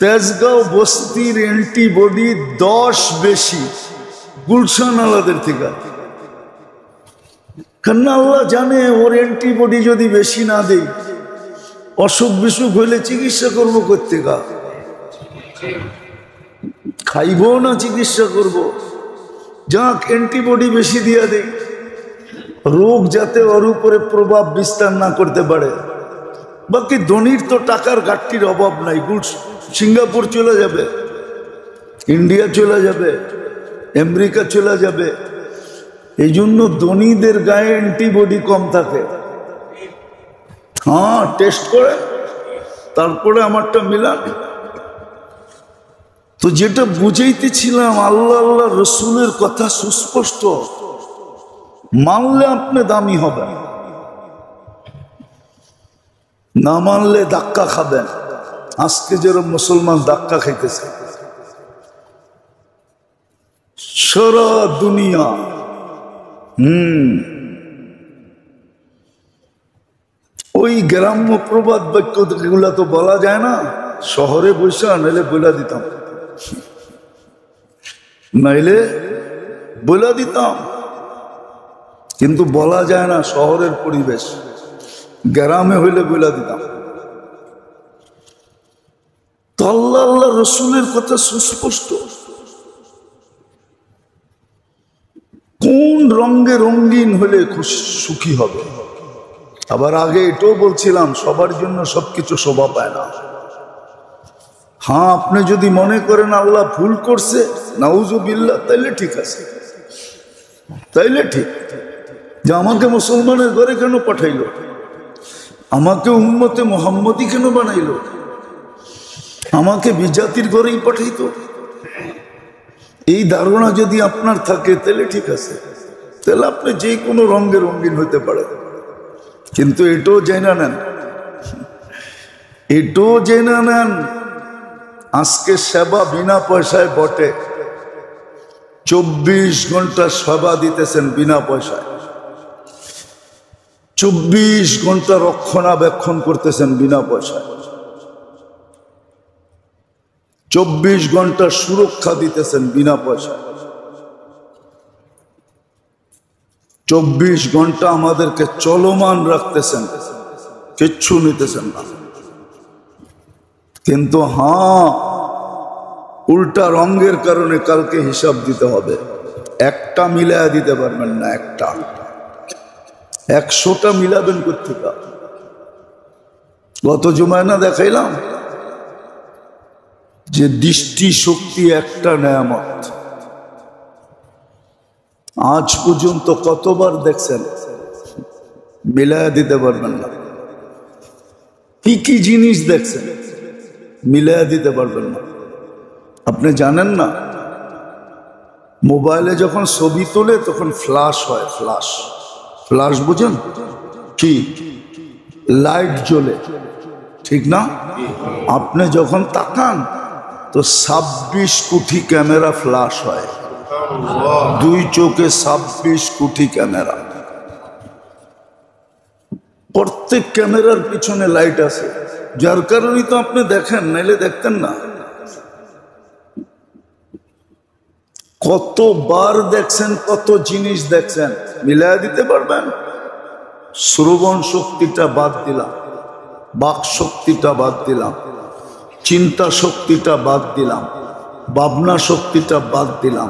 তেজগাঁও বস্তির অ্যান্টিবডি 10 বেশি গুলশান আলাদের থেকে। কেন আল্লাহ জানে ওর অ্যান্টিবডি যদি বেশি না দেই, অসুখ বিসুখ হইলে চিকিৎসা করবো কোত্থেকা? খাইব না চিকিৎসা করব? যাক অ্যান্টিবডি বেশি দিয়া দেই, রোগ যাতে ওর উপরে প্রভাব বিস্তার না করতে পারে। বাকি ধনীর তো টাকার ঘাটতির অভাব নাই, সিঙ্গাপুর চলে যাবে, ইন্ডিয়া চলে যাবে, আমেরিকা চলে যাবে। এই জন্য ধনীদের গায়ে অ্যান্টিবডি কম থাকে। হ্যাঁ টেস্ট করে তারপরে আমারটা মিলান। তো যেটা বুঝাইতেছিলাম, আল্লাহ আল্লাহ রসুলের কথা সুস্পষ্ট, মানলে আপনি দামি হবেন, না মানলে ধাক্কা খাবেন। আজকে যেরকম মুসলমান ধাক্কা খাইতেছে সারা দুনিয়া। ওই গ্রাম্য প্রবাদ বাক্য এগুলা তো বলা যায় না, শহরে বসে নাইলে বলে দিতাম, কিন্তু বলা যায় না, শহরের পরিবেশ। গ্রামে হইলে বলে দিতাম। তো আল্লাহ আল্লাহ রসুলের কথা সুস্পষ্ট, কোন রঙে রঙিন হলে সুখী হবে। আবার আগে এটাও বলছিলাম, সবার জন্য সবকিছু শোভা পায় না। হ্যাঁ আপনি যদি মনে করেন আল্লাহ ভুল করছে, নাউজুবিল্লাহ, তাইলে ঠিক আছে। তাইলে ঠিক যে আমাকে মুসলমানের ঘরে কেন পাঠাইল, আমাকে উম্মতে মুহাম্মদী কেন বানাইল, আমাকে বিজাতির ঘরেই পাঠাইতো। এই ধারণা যদি আপনার থাকে তাহলে ঠিক আছে, তাহলে আপনি যে কোনো রঙে রঙিন হইতে পারে। কিন্তু এটাও জেনে নেন, এটাও জেনে নেন আজকে সেবা বিনা পয়সায় বটে। 24 ঘন্টা সেবা দিতেছেন বিনা পয়সায়, 24 ঘন্টা রক্ষণাবেক্ষণ করতেছেন বিনা পয়সায়, 24 ঘন্টা সুরক্ষা দিতেছেন বিনা পয়সায়, 24 ঘন্টা আমাদেরকে চলমান রাখতেছেন, কিচ্ছু নিতেছেন না। কিন্তু হ্যাঁ, উল্টা রঙের কারণে কালকে হিসাব দিতে হবে। একটা মিলায়া দিতে পারবেন না, একটা 100টা মিলাবেন কোথেকে? গত জুমায় না দেখাইলাম যে দৃষ্টি শক্তি একটা নেয়ামত। আজ পর্যন্ত কতবার দেখছেন? মিলায়া দিতে পারবেন না। কি কি জিনিস দেখছেন? মিলায়া দিতে পারবেন না। আপনি জানেন না, মোবাইলে যখন ছবি তোলে তখন ফ্ল্যাশ হয়, ফ্ল্যাশ, ফ্ল্যাশ বুঝেন কি? লাইট জ্বলে, ঠিক না? আপনি যখন তাকান তো 26 কোটি ক্যামেরা ফ্ল্যাশ হয়, 2 চোখে 26 কোটি ক্যামেরা। প্রত্যেক ক্যামেরার পিছনে লাইট আছে, যার কারণে তো আপনি দেখেন, নাইলে দেখতেন না। কতবার দেখছেন, কত জিনিস দেখছেন, মিলায়া দিতে পারবেন? শ্রবণ শক্তিটা বাদ দিলাম, বাক শক্তিটা বাদ দিলাম, চিন্তা শক্তিটা বাদ দিলাম, ভাবনা শক্তিটা বাদ দিলাম।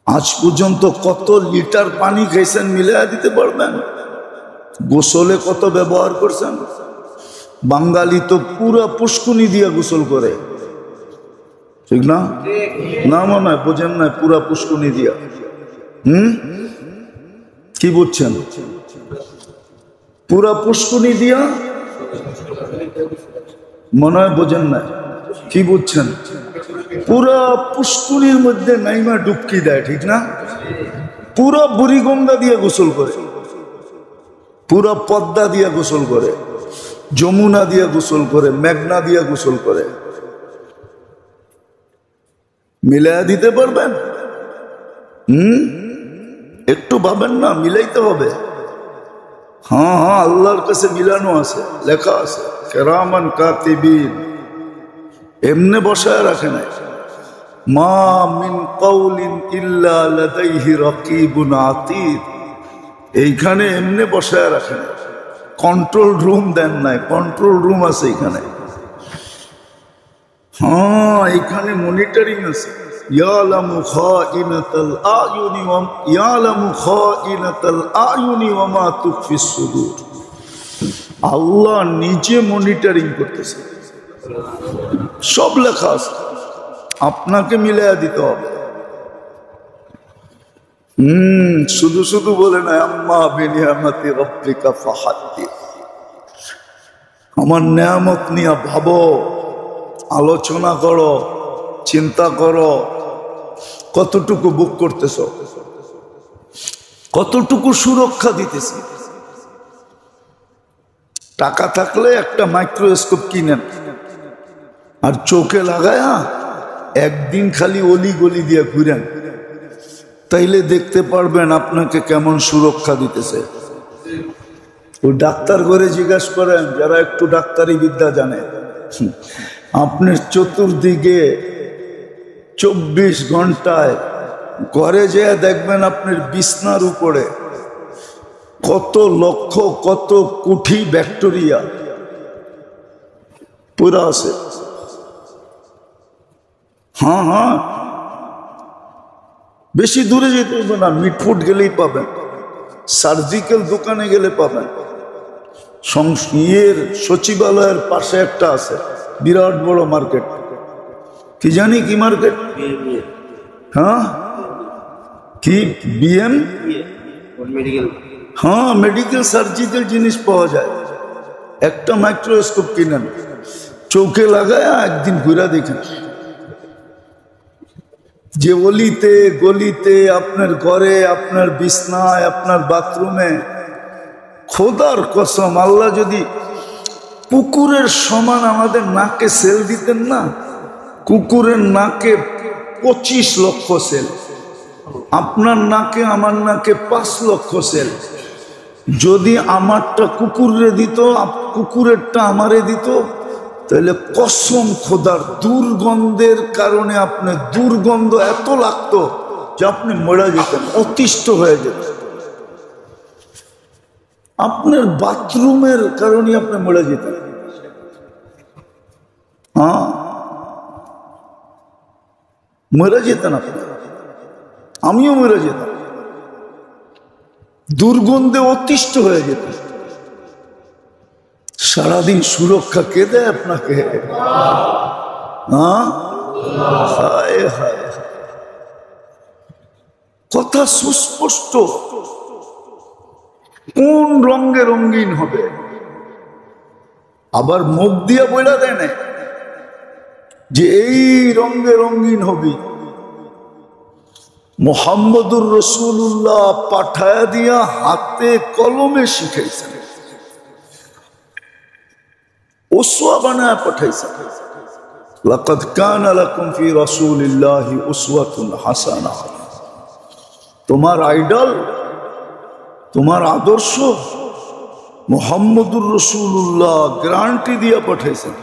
আজ পর্যন্ত কত লিটার পানি খাইছেন, মিলায়া দিতে পারবেন? গোসলে কত ব্যবহার করছেন? বাঙালি তো পুরা পুষ্কুনি দিয়ে গোসল করে, ঠিক না? না মনে হয় বোঝেন না, পুরা পুষ্কুনি দিয়া। কি বুঝছেন? পুরা পুষ্কুনি দিয়া মনে হয় বোঝেন না। কি বুঝছেন? পুরা পুষ্কুনির মধ্যে নাইমা ডুবকি দেয়, ঠিক না? পুরা বুড়িগঙ্গা দিয়ে গোসল করে, পুরা পদ্মা দিয়ে গোসল করে, যমুনা দিয়ে গোসল করে, মেঘনা দিয়ে গোসল করে। মিলাইয়া দিতে পারবেন? একটু ভাবেন না, মিলাইতে হবে। হ্যাঁ হ্যাঁ, আল্লাহর কাছে মিলানো আছে, লেখা আছে কিরামান কাতিবিন, এমনে বসায় রাখে নাই। মা মিন কাউলিন ইল্লা লাদাইহি রাকিবুন আতীদ, এইখানে এমনে বসায় রাখে নাই, কন্ট্রোল রুম দেন নাই, কন্ট্রোল রুম আছে এখানে। হ্যাঁ, এখানে মনিটরিং আছে। ইয়ালামু খাইনাতাল আয়ুনি ওয়া ইয়ালামু খাইনাতাল আয়ুনি ওয়া মা তুখফিস সুদূর। আল্লাহ নিজে মনিটরিং করতেছে, সব লেখা আছে, আপনাকে মিলাইয়া দিতে হবে। শুধু শুধু বলে না আম্মা বিনিয়ামতি রাব্বিকা ফাহাদ্দিস, আমার নিয়ামত নিয়ে ভাবো, আলোচনা করো, চিন্তা করো, কতটুকু বুক করতেছ, কতটুকু সুরক্ষা দিতেছি। টাকা থাকলে একটা মাইক্রোস্কোপ কিনেন আর চোখে লাগায়া একদিন খালি অলি গলি দিয়ে ঘুরেন, তাইলে দেখতে পারবেন আপনাকে কেমন সুরক্ষা দিতেছে। ওই ডাক্তার ঘরে জিজ্ঞাসা করেন, যারা একটু ডাক্তারি বিদ্যা জানে, আপনার চতুর্দিকে 24 ঘন্টায় ঘরে যেয়ে দেখবেন আপনার বিছনার উপরে কত লক্ষ কত কোটি ব্যাকটেরিয়া পুরা আছে। হ্যাঁ হ্যাঁ, বেশি দূরে যেতে হবে না, মিটফুট গেলেই পাবেন, সার্জিক্যাল দোকানে গেলে পাবেন। সচিবালয়ের পাশে একটা আছে বিরাট বড় মার্কেট, কি জানি কি মার্কেট, হ্যাঁ কি বিএম, হ্যাঁ মেডিকেল সার্জিক্যাল জিনিস পাওয়া যায়। একটা মাইক্রোস্কোপ কিনেন, চোখে লাগায় একদিন ঘুরা দেখেন। যে অলিতে গলিতে, আপনার ঘরে, আপনার বিছনায়, আপনার বাথরুমে, খোদার কসম আল্লাহ যদি কুকুরের সমান আমাদের নাকে সেল দিতেন না, কুকুরের নাকে 25 লক্ষ সেল, আপনার নাকে আমার নাকে 5 লক্ষ সেল। যদি আমারটা কুকুরে দিত, কুকুরেরটা আমারে দিত, তাহলে কসম খোদার দুর্গন্ধের কারণে আপনি দুর্গন্ধ এত লাগতো যে আপনি মরে যেতেন, অতিষ্ঠ হয়ে যেতেন। আপনার বাথরুমের কারণে আপনি মরে যেতেন। হ্যাঁ মরে যেতেন আপনি, আমিও মরে যেতাম, দুর্গন্ধে অতিষ্ঠ হয়ে যেত। সারাদিন সুরক্ষা কে দেয় আপনাকে? কথা সুস্পষ্ট, কোন রঙে রঙিন হবে, আবার মুখ দিয়ে বইলা দেয় না যে এই রঙে রঙিন হবি। মুহাম্মদুর রাসূলুল্লাহ পাঠায়া দিয়া হাতে কলমে শিখাইছেন, উসওয়া বানায় পাঠাইছেন। লাকাদ কানা লাকুম ফি রাসূলিল্লাহি উসওয়াতুন হাসানাহ। তোমার আইডল, তোমার আদর্শ মুহাম্মদুর রাসূলুল্লাহ গ্যারান্টি দিয়া পাঠাইছেন।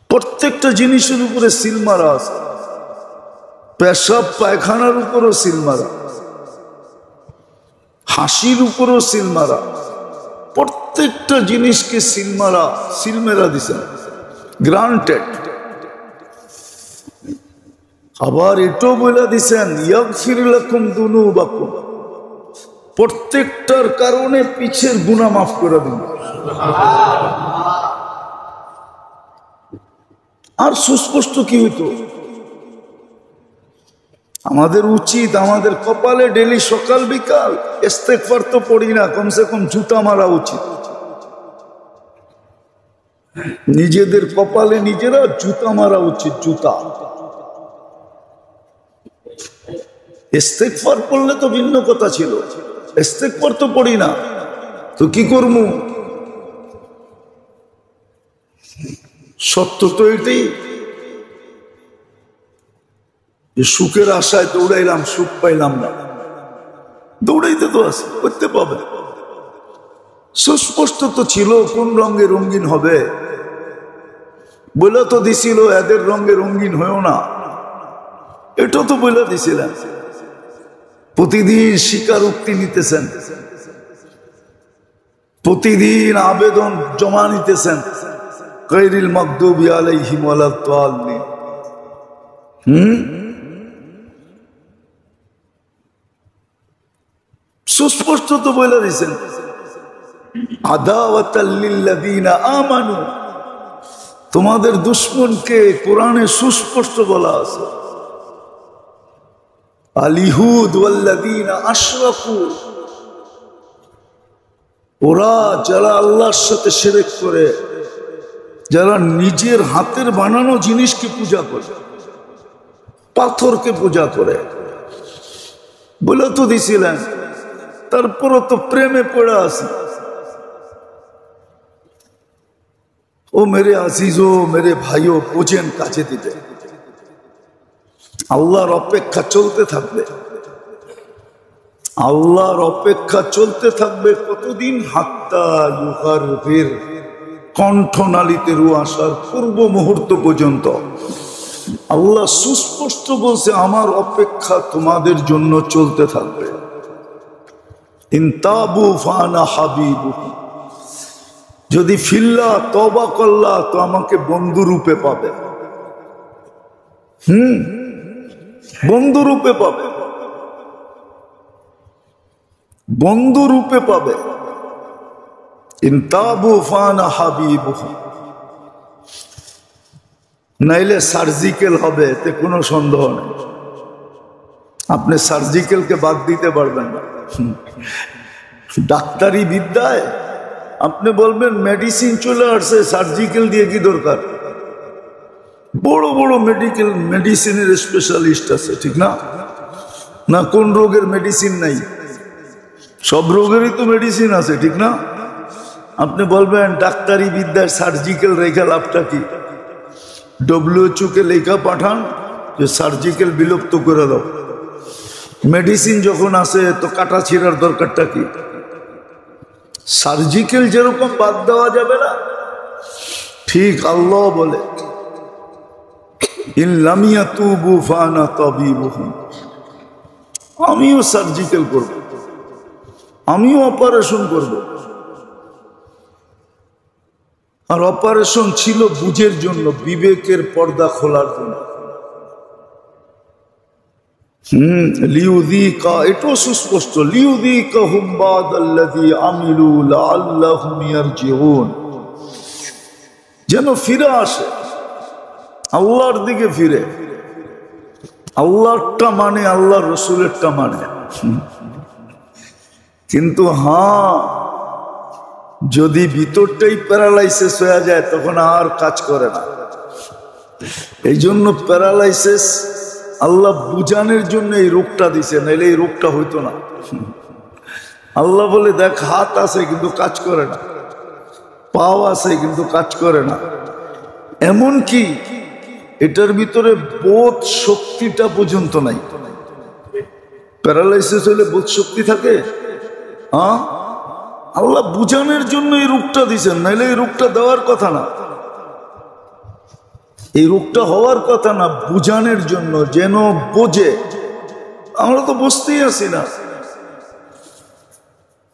প্রত্যেকটা জিনিসের উপরে সিল মারা আছে, পেশাব পায়খানার উপরও সিল মারা, হাসির উপরও সিল মারা, প্রত্যেকটা জিনিসকে সিল মারা, সিল মেরা দিছেন, গ্রান্টেড। আবার এটাও বলে দিছেন ইয়াগফির লাকুম যুনুবাকুম, প্রত্যেকটার কারণে পিছের গুনাহ মাফ করে দিন। আর সুস্পষ্ট কি হইতো? আমাদের উচিত, আমাদের কপালে ডেলি সকাল বিকাল ইস্তেগফার তো পড়ি না, কমসে কম জুতা মারা উচিত। নিজেদের কপালে নিজেরা জুতা মারা উচিত, জুতা। ইস্তেগফার পড়লে তো ভিন্ন কথা ছিল, ইস্তেগফার তো পড়ি না, তো কি করবো? সত্য তো এটাই যে সুখের আশায় দৌড়াইলাম, সুখ পাইলাম না। দৌড়াইতে তো আছে, করতে পাবে। সুস্পষ্ট তো ছিল কোন রঙে রঙিন হবে, বলে তো দিছিল এদের রঙে রঙিন হয়েও না, এটা তো বলে দিছিলেন। প্রতিদিন স্বীকারোক্তি নিতেছেন, প্রতিদিন আবেদন জমা নিতেছেন, গায়রিল মাগদুবি আলাইহিম ওয়ালাদ-দাল্লিন। সুস্পষ্ট তো বলে দিয়েছেন আদাওয়াতাল লিল্লাযিনা আমানু, তোমাদের দুশমনকে কোরআনে সুস্পষ্ট বলা আছে। আল ইহুদ ওয়াল্লাযিনা আশরাকু, ওরা যারা আল্লাহর সাথে শিরক করে, যারা নিজের হাতের বানানো জিনিসকে পূজা করে, পাথরকে পূজা করে, বলে তো দিছিলেন। তারপরও তো প্রেমে পড়ে আছে। ও মেরে আজিজো, মেরে ভাইও, বোঝেন কাছে দিতে, আল্লাহর অপেক্ষা চলতে থাকবে, আল্লাহর অপেক্ষা চলতে থাকবে। কতদিন? হাত্তা ইউগারবির, কণ্ঠনালীতে রু আসার পূর্ব মুহূর্ত পর্যন্ত। আল্লাহ সুস্পষ্ট বলছে আমার অপেক্ষা তোমাদের জন্য চলতে থাকবে। ইনতাবু ফানা হাবিবু, যদি ফিল্লা তওবা করলা তো আমাকে বন্ধু রূপে পাবে। বন্ধু রূপে পাবে, বন্ধু রূপে পাবে। ইনতাবু ফানা হাবিবু, নাইলে সার্জিক্যাল হবে, এতে কোনো সন্দেহ নেই। আপনি সার্জিক্যালকে বাদ দিতে পারবেন না। ডাক্তারি বিদ্যায় আপনি বলবেন মেডিসিন চলে আসছে, সার্জিক্যাল দিয়ে কি দরকার? বড় বড় মেডিসিনের স্পেশালিস্ট আছে, ঠিক না? না কোন রোগের মেডিসিন নাই? সব রোগেরই তো মেডিসিন আছে, ঠিক না? আপনি বলবেন ডাক্তারি বিদ্যায় সার্জিক্যাল রেখা লাভটা কি? WHO কে লেখা পাঠান যে সার্জিক্যাল বিলুপ্ত করে দাও। মেডিসিন যখন আসে তো কাটা ছিঁড়ার দরকারটা কি? সার্জিক্যাল যেরকম বাদ দেওয়া যাবে না, ঠিক আল্লাহ বলে ইন লাম ইয়াতুবু ফানা তাবিবুহুম, আমিও সার্জিক্যাল করব, আমিও অপারেশন করব। আর অপারেশন ছিল বুঝের জন্য, বিবেকের পর্দা খোলার জন্য। লিউযীকা, এটাও সুস্পষ্ট, লিউযীকাহুম বাদাল্লাযী আমিলু লাআল্লাহুম ইয়ারজিউন, যেন ফিরে আসে, আল্লাহর দিকে ফিরে। আল্লাহরটা মানে আল্লাহর রসুলেরটা মানে। কিন্তু যদি ভিতরটাই প্যারালাইসিস হয়ে যায় তখন আর কাজ করে না। এই জন্য প্যারালাইসিস আল্লাহ বুঝানোর জন্য এই রোগটা দিছে, নাইলে এই রোগটা হইতো না। আল্লাহ বলে দেখ, হাত আছে কিন্তু কাজ করে না, পাও আছে কিন্তু কাজ করে না। এমন কি এটার ভিতরে বোধ শক্তিটা পর্যন্ত নাই। প্যারালাইসিস হলে বোধ শক্তি থাকে? আল্লাহ বুঝানোর জন্য এই রোগটা দিছেন, নাইলে এই রোগটা দেওয়ার কথা না, এই রোগটা হওয়ার কথা না। বুঝানোর জন্য, যেন বোঝে। আমরা তো বুঝতেই আসি না।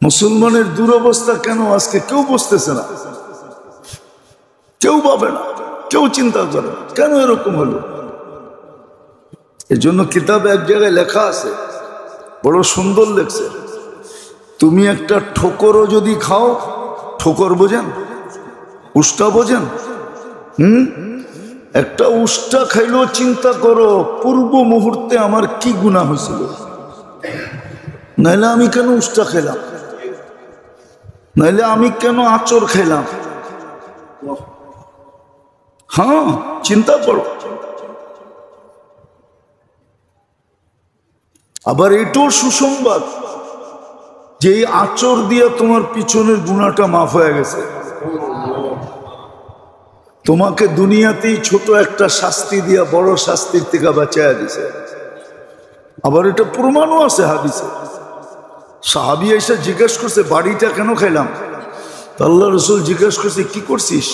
মুসলমানের দুরবস্থা কেন আজকে কেউ বুঝতেছে না, কেউ ভাবে না, কেউ চিন্তা করে না কেন এরকম হলো। এজন্য কিতাবে এক জায়গায় লেখা আছে, বড় সুন্দর লেখছে, তুমি একটা ঠোকরও যদি খাও, ঠোকর বোঝেন, উষ্টা বোঝেন? একটা উষ্টা খাইলেও চিন্তা করো পূর্ব মুহূর্তে আমার কি গুনাহ হয়েছিল, নাইলে আমি কেন উষ্টা খেলাম, নাইলে আমি কেন আচর খেলাম। চিন্তা করো। আবার এটাও সুসংবাদ যে এই আচর দিয়ে তোমার পিছনের গুনাহটা মাফ হয়ে গেছে। তোমাকে দুনিয়াতেই ছোট একটা শাস্তি দিয়া বড় শাস্তির থেকে বাঁচাইয়া দিছে। আবার এটা প্রমাণও আছে হাদিসে। সাহাবী এসে জিজ্ঞেস করছে, বাড়িটা কেন খাইলাম? আল্লাহ রসুল জিজ্ঞেস করছে, কি করছিস?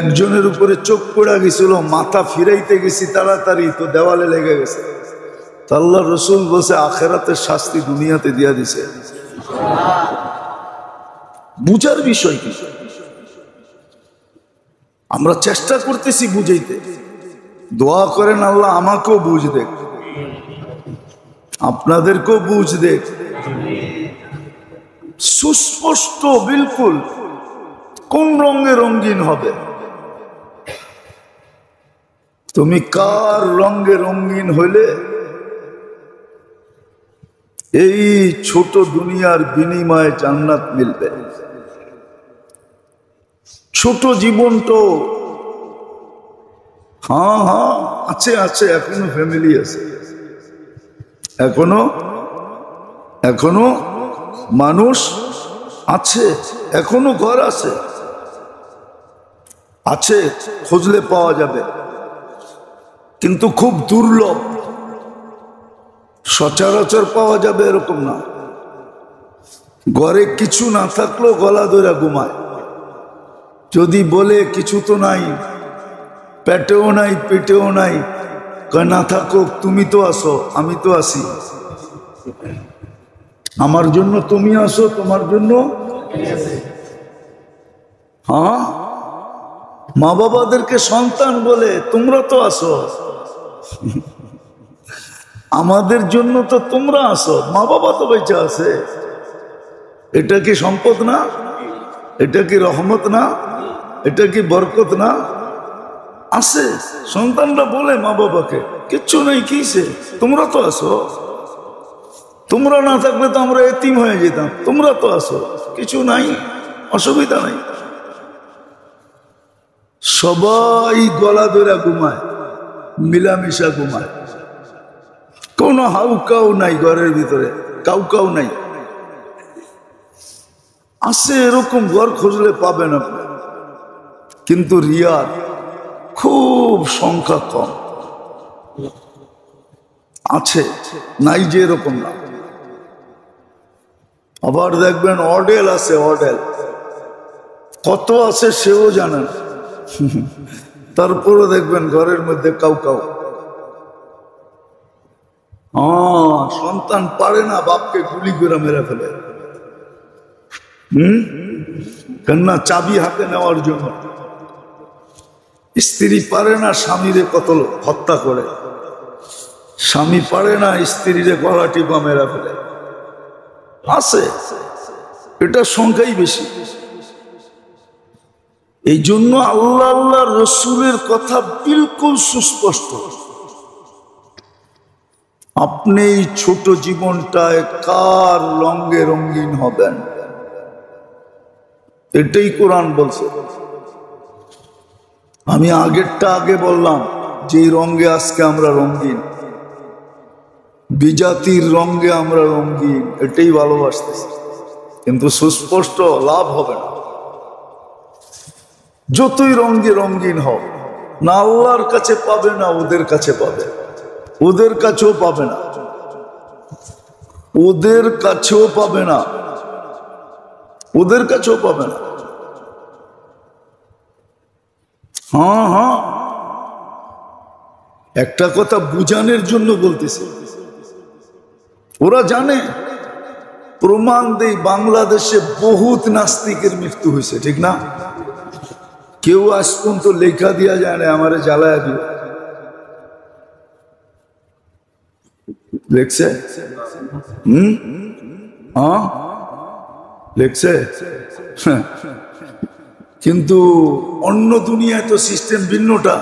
একজনের উপরে চোখ পড়া গেছিল, মাথা ফিরাইতে গেছি তাড়াতাড়ি, তো দেওয়ালে লেগে গেছে। আল্লাহ রসুল বলছে, আখেরাতের শাস্তি দুনিয়াতে দিয়া দিছে। বুঝার বিষয় কি? আমরা চেষ্টা করতেছি বুঝাইতে। দোয়া করেন আল্লাহ আমাকেও বুঝ দেখ, আপনাদেরকেও বুঝ দেখ, সুস্পষ্ট বিলকুল কোন রঙে রঙিন হবে। তুমি কার রঙে রঙিন হইলে এই ছোট দুনিয়ার বিনিময়ে জান্নাত মিলবে। ছোট জীবনটা আছে আছে, এখনো ফ্যামিলি আছে, এখনো মানুষ আছে, এখনো ঘর আছে, খুঁজলে পাওয়া যাবে, কিন্তু খুব দুর্লভ। সচরাচর পাওয়া যাবে এরকম না। ঘরে কিছু না থাকলেও গলা ধরে ঘুমায়। যদি বলে কিছু তো নাই, পেটেও নাই পেটেও নাই, না থাকুক, তুমি তো আসো, আমি তো আসি, আমার জন্য তুমি আসো, তোমার জন্য মা বাবাদেরকে সন্তান বলে তোমরা তো আসো, আমাদের জন্য তো তোমরা আসো, মা বাবা তো বেঁচে আছে। এটা কি সম্পদ না? এটা কি রহমত না? এটা কি বরকত না? আছে সন্তানরা বলে মা বাবাকে, কিচ্ছু নেই, কিসে, তোমরা তো আছো, তোমরা না থাকলে তো আমরা এতিম হয়ে যেতাম, তোমরা তো আছো, কিছু নাই, অসুবিধা নাই। সবাই গলা ধরে ঘুমায়, মিলামিশা ঘুমায়, কোনো হাউকাউ নাই ঘরের ভিতরে, কাউ নাই। আছে এরকম ঘর খুঁজলে পাবেন আপনি, কিন্তু রিয়ার খুব সংখ্যা কম আছে, নাই যে এরকম না। আবার দেখবেন অডেল আছে, অডেল কত আছে সেও জানেন, তারপরে দেখবেন ঘরের মধ্যে কাউ সন্তান পারে না বাপকে গুলি করে মেরে ফেলে, কেননা চাবি হাতে নেওয়ার জন্য। স্ত্রী পারে না স্বামীরে কতল হত্যা করে, স্বামী পারে না স্ত্রীরে গলা টিপা মেরে ফেলে, আছে, এটা সংখ্যাই বেশি। এই জন্য আল্লাহ আল্লাহ রসুলের কথা বিলকুল সুস্পষ্ট। আপনি এই ছোট জীবনটায় কার রঙে রঙিন হবেন, এটাই কোরআন বলছে। আমি আগেরটা আগে বললাম যে রঙে আজকে আমরা রঙিন, বিজাতির রঙে আমরা রঙিন, এটাই ভালোবাসতেছি, কিন্তু সুস্পষ্ট লাভ হবে না। যতই রঙে রঙিন হোক না, আল্লাহর কাছে পাবে না, ওদের কাছে পাবে, ওদের কাছেও পাবে না, ওদের কাছেও পাবে না, ওদের কাছেও পাবে না। হ্যাঁ, একটা কথা বুঝানোর জন্য বলতেছে, ওরা জানে, প্রমাণ দেই, বাংলাদেশে বহুত নাস্তিকের মৃত্যু হয়েছে, ঠিক না? কেউ আজ পর্যন্ত লেখা দিয়া যায় না আমারে জ্বালায়া দিও, লেখছে? লেখছে, কিন্তু অন্য দুনিয়ায় তো সিস্টেম ভিন্নটা।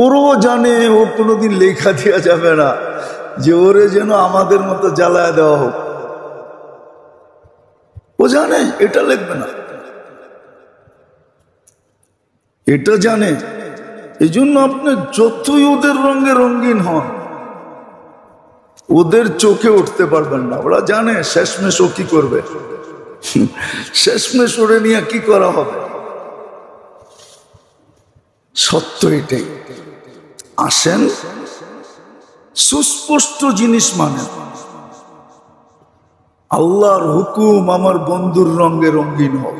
ওরও জানে ও কোনোদিন লেখা দেওয়া যাবে না যে ওরে যেন আমাদের মতো জ্বালায় দেওয়া হোক, ও জানে এটা লিখবে না, এটা জানে। এই জন্য আপনি যতই ওদের রঙে রঙিন হন, ওদের চোখে উঠতে পারবেন না। ওরা জানে শেষমেশ ও কি করবে, শেষমেশ ওরে নিয়ে কি করা হবে। সত্য এটাই। আসেন সুস্পষ্ট জিনিস মানে আল্লাহর হুকুম আমার বন্ধুর রঙে রঙিন হোক,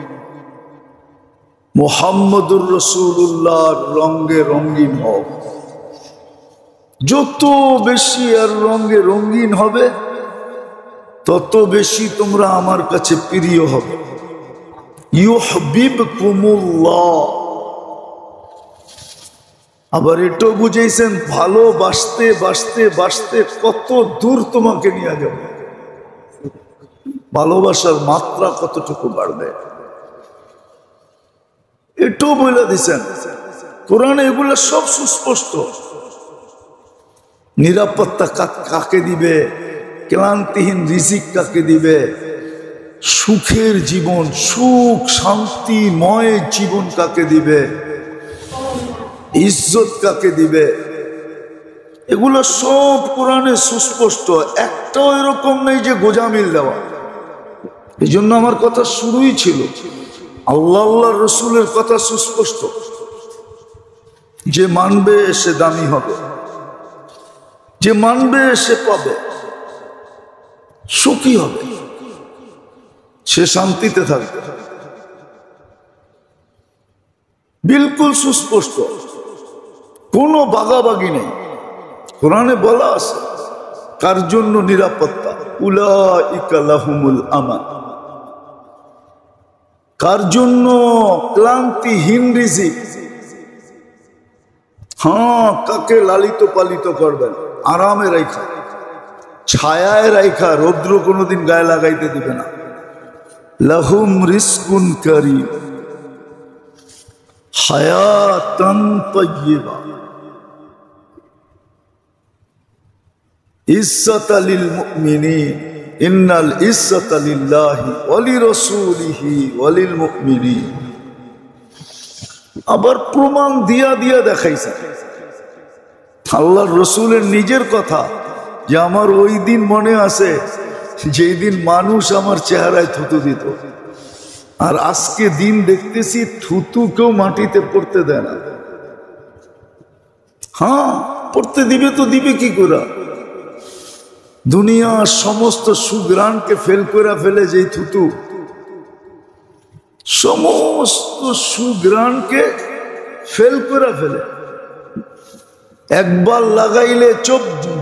মুহাম্মদুর রাসূলুল্লাহর রঙে রঙিন হোক। যত বেশি আর রঙে রঙিন হবে তত বেশি তোমরা আমার কাছে প্রিয় হবে। ইউহিব্বুকুমুল্লাহ। আবার এটাও বুঝেছেন, ভালোবাসতে বাসতে বাসতে কত দূর তোমাকে নিয়ে যাবে, ভালোবাসার মাত্রা কতটুকু বাড়বে, এটাও বলে দিচ্ছেন কোরআনে। এগুলো সব সুস্পষ্ট। নিরাপত্তা কাকে দিবে, ক্লান্তিহীন রিজিক কাকে দিবে, সুখের জীবন, সুখ শান্তিময় জীবন কাকে দিবে, ইজ্জত কাকে দিবে, এগুলো সব কোরআনে সুস্পষ্ট। একটাও এরকম নেই যে গোজামিল দেওয়া। এই জন্য আমার কথা শুরুই ছিল, আল্লাহ আল্লাহ রসুলের কথা সুস্পষ্ট। যে মানবে সে দামি হবে, যে মানবে সে পাবে, সুখী হবে, সে শান্তিতে থাকবে। বিলকুল সুস্পষ্ট, কোনো বাগাবাগি নেই। কোরআনে বলা আছে কার জন্য নিরাপত্তা, উলাইকা লাহুমুল আমান। কার জন্য ক্লান্তিহীন রিজিক। হ্যাঁ, কাকে লালিত পালিত করবেন, আরামে রাখা, ছায়ায় রাখা, রৌদ্র কোনোদিন গায়ে লাগাইতে দিবে না। লাহুম রিজকুন কারীম, হায়াতান তাইয়্যিবা ইজ্জাতা লিল মুমিনিন ইন্নাল ইজ্জাতা লিল্লাহি ওয়া লিরাসূলিহি ওয়া লিল মুমিনিন। আবার প্রমাণ দিয়া দিয়া দেখাইছে আল্লাহর রসুলের নিজের কথা যে আমার ওই দিন মনে আছে যেই দিন মানুষ আমার চেহারায় থুতু দিত, আর আজকে দিন দেখতেছি থুতু কেউ মাটিতে পড়তে দেয় না। হ্যাঁ, পড়তে দিবে তো দিবে কি করে? দুনিয়ার সমস্ত সুগ্রাণকে ফেল করে ফেলে যেই থুতু, সমস্ত সুগ্রাণকে ফেল করে ফেলে। একবার লাগাইলে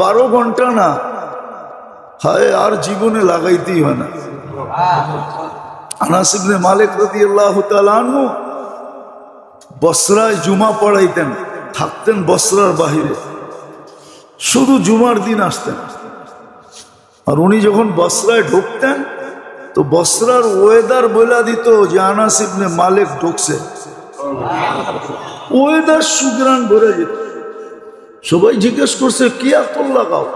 12 ঘন্টা না হায় আর জীবনে লাগাইতেই হয় না। আনাস ইবনে মালিক রাদিয়াল্লাহু তাআলা আনহু বসরায় জুমা পড়াইতেন, থাকতেন বসরার বাহিরে, শুধু জুমার দিন আসতেন। আর উনি যখন বসরায় ঢুকতেন তো বসরার ওয়েদার বলে দিত যে আনাস ইবনে মালিক ঢুকছে। ওয়েদার সুগ্রাণ ভরে যেত। সবাই জিজ্ঞেস করছে কি আতর লাগাও?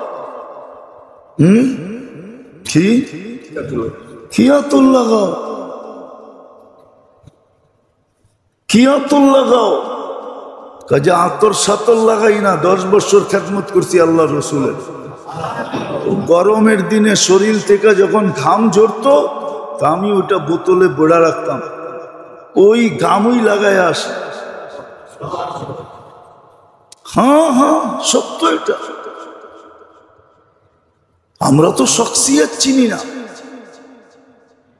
কি আতর লাগাও? কি আতর লাগাও? কাজে আতর সাতর লাগাই না, 10 বছর খেদমত করছি আল্লাহ রসুলের। গরমের দিনে শরীর থেকে যখন ঘাম ঝরতো তা আমি ওইটা বোতলে বোড়া রাখতাম, ওই ঘামই লাগায় আসে। হ্যাঁ হ্যাঁ, সত্য এটা। আমরা তো শখসিয়ত চিনি না,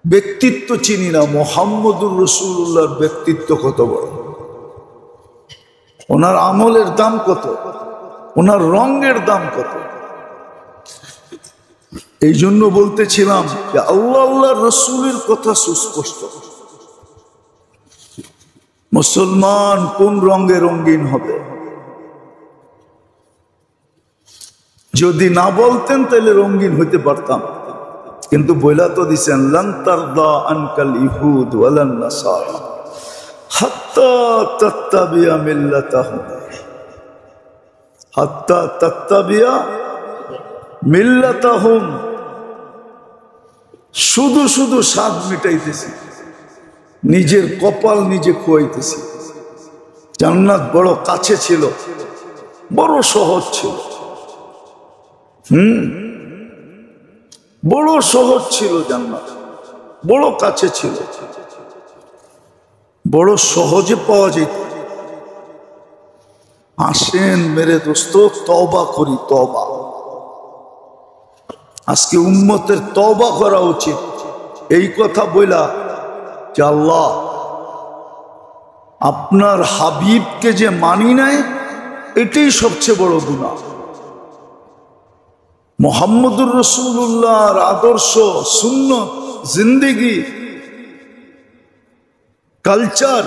ব্যক্তিত্ব চিনি না। মুহাম্মদুর রাসূলুল্লাহর ব্যক্তিত্ব কত বড়, ওনার আমলের দাম কত, ওনার রঙের দাম কত। এই জন্য বলতেছিলাম যে আল্লাহ রসুলের কথা সুস্পষ্ট। মুসলমান কোন রঙে রঙিন হবে? যদি না বলতেন তাহলে রঙিন হইতে পারতাম, কিন্তু বইলা তো দিছেন লান তারদা আনকাল ইহুদ ওয়ালান নাসারা হাত্তা তাত্তাবিয়া মিল্লাতাহুম, হাত্তা তাত্তাবিয়া মিল্লাতাহুম। শুধু শুধু স্বাদ মিটাইতেছি, নিজের কপাল নিজে খুয়াইতেছি। জান্নাত বড় কাছে ছিল, বড় সহজ ছিল। বড় সহজ ছিল জান্নাত, বড় কাছে ছিল, বড় সহজে পাওয়া যেত। আসেন মেরে দোস্ত, তওবা করি, তওবা। আজকে উম্মতের তওবা করা উচিত। এই কথা বইলা যে আল্লাহ আপনার হাবিবকে যে মানি নাই, এটাই সবচেয়ে বড় গুনাহ। মুহাম্মদুর রাসূলুল্লাহর আদর্শ, সুন্নত, জিন্দেগি, কালচার,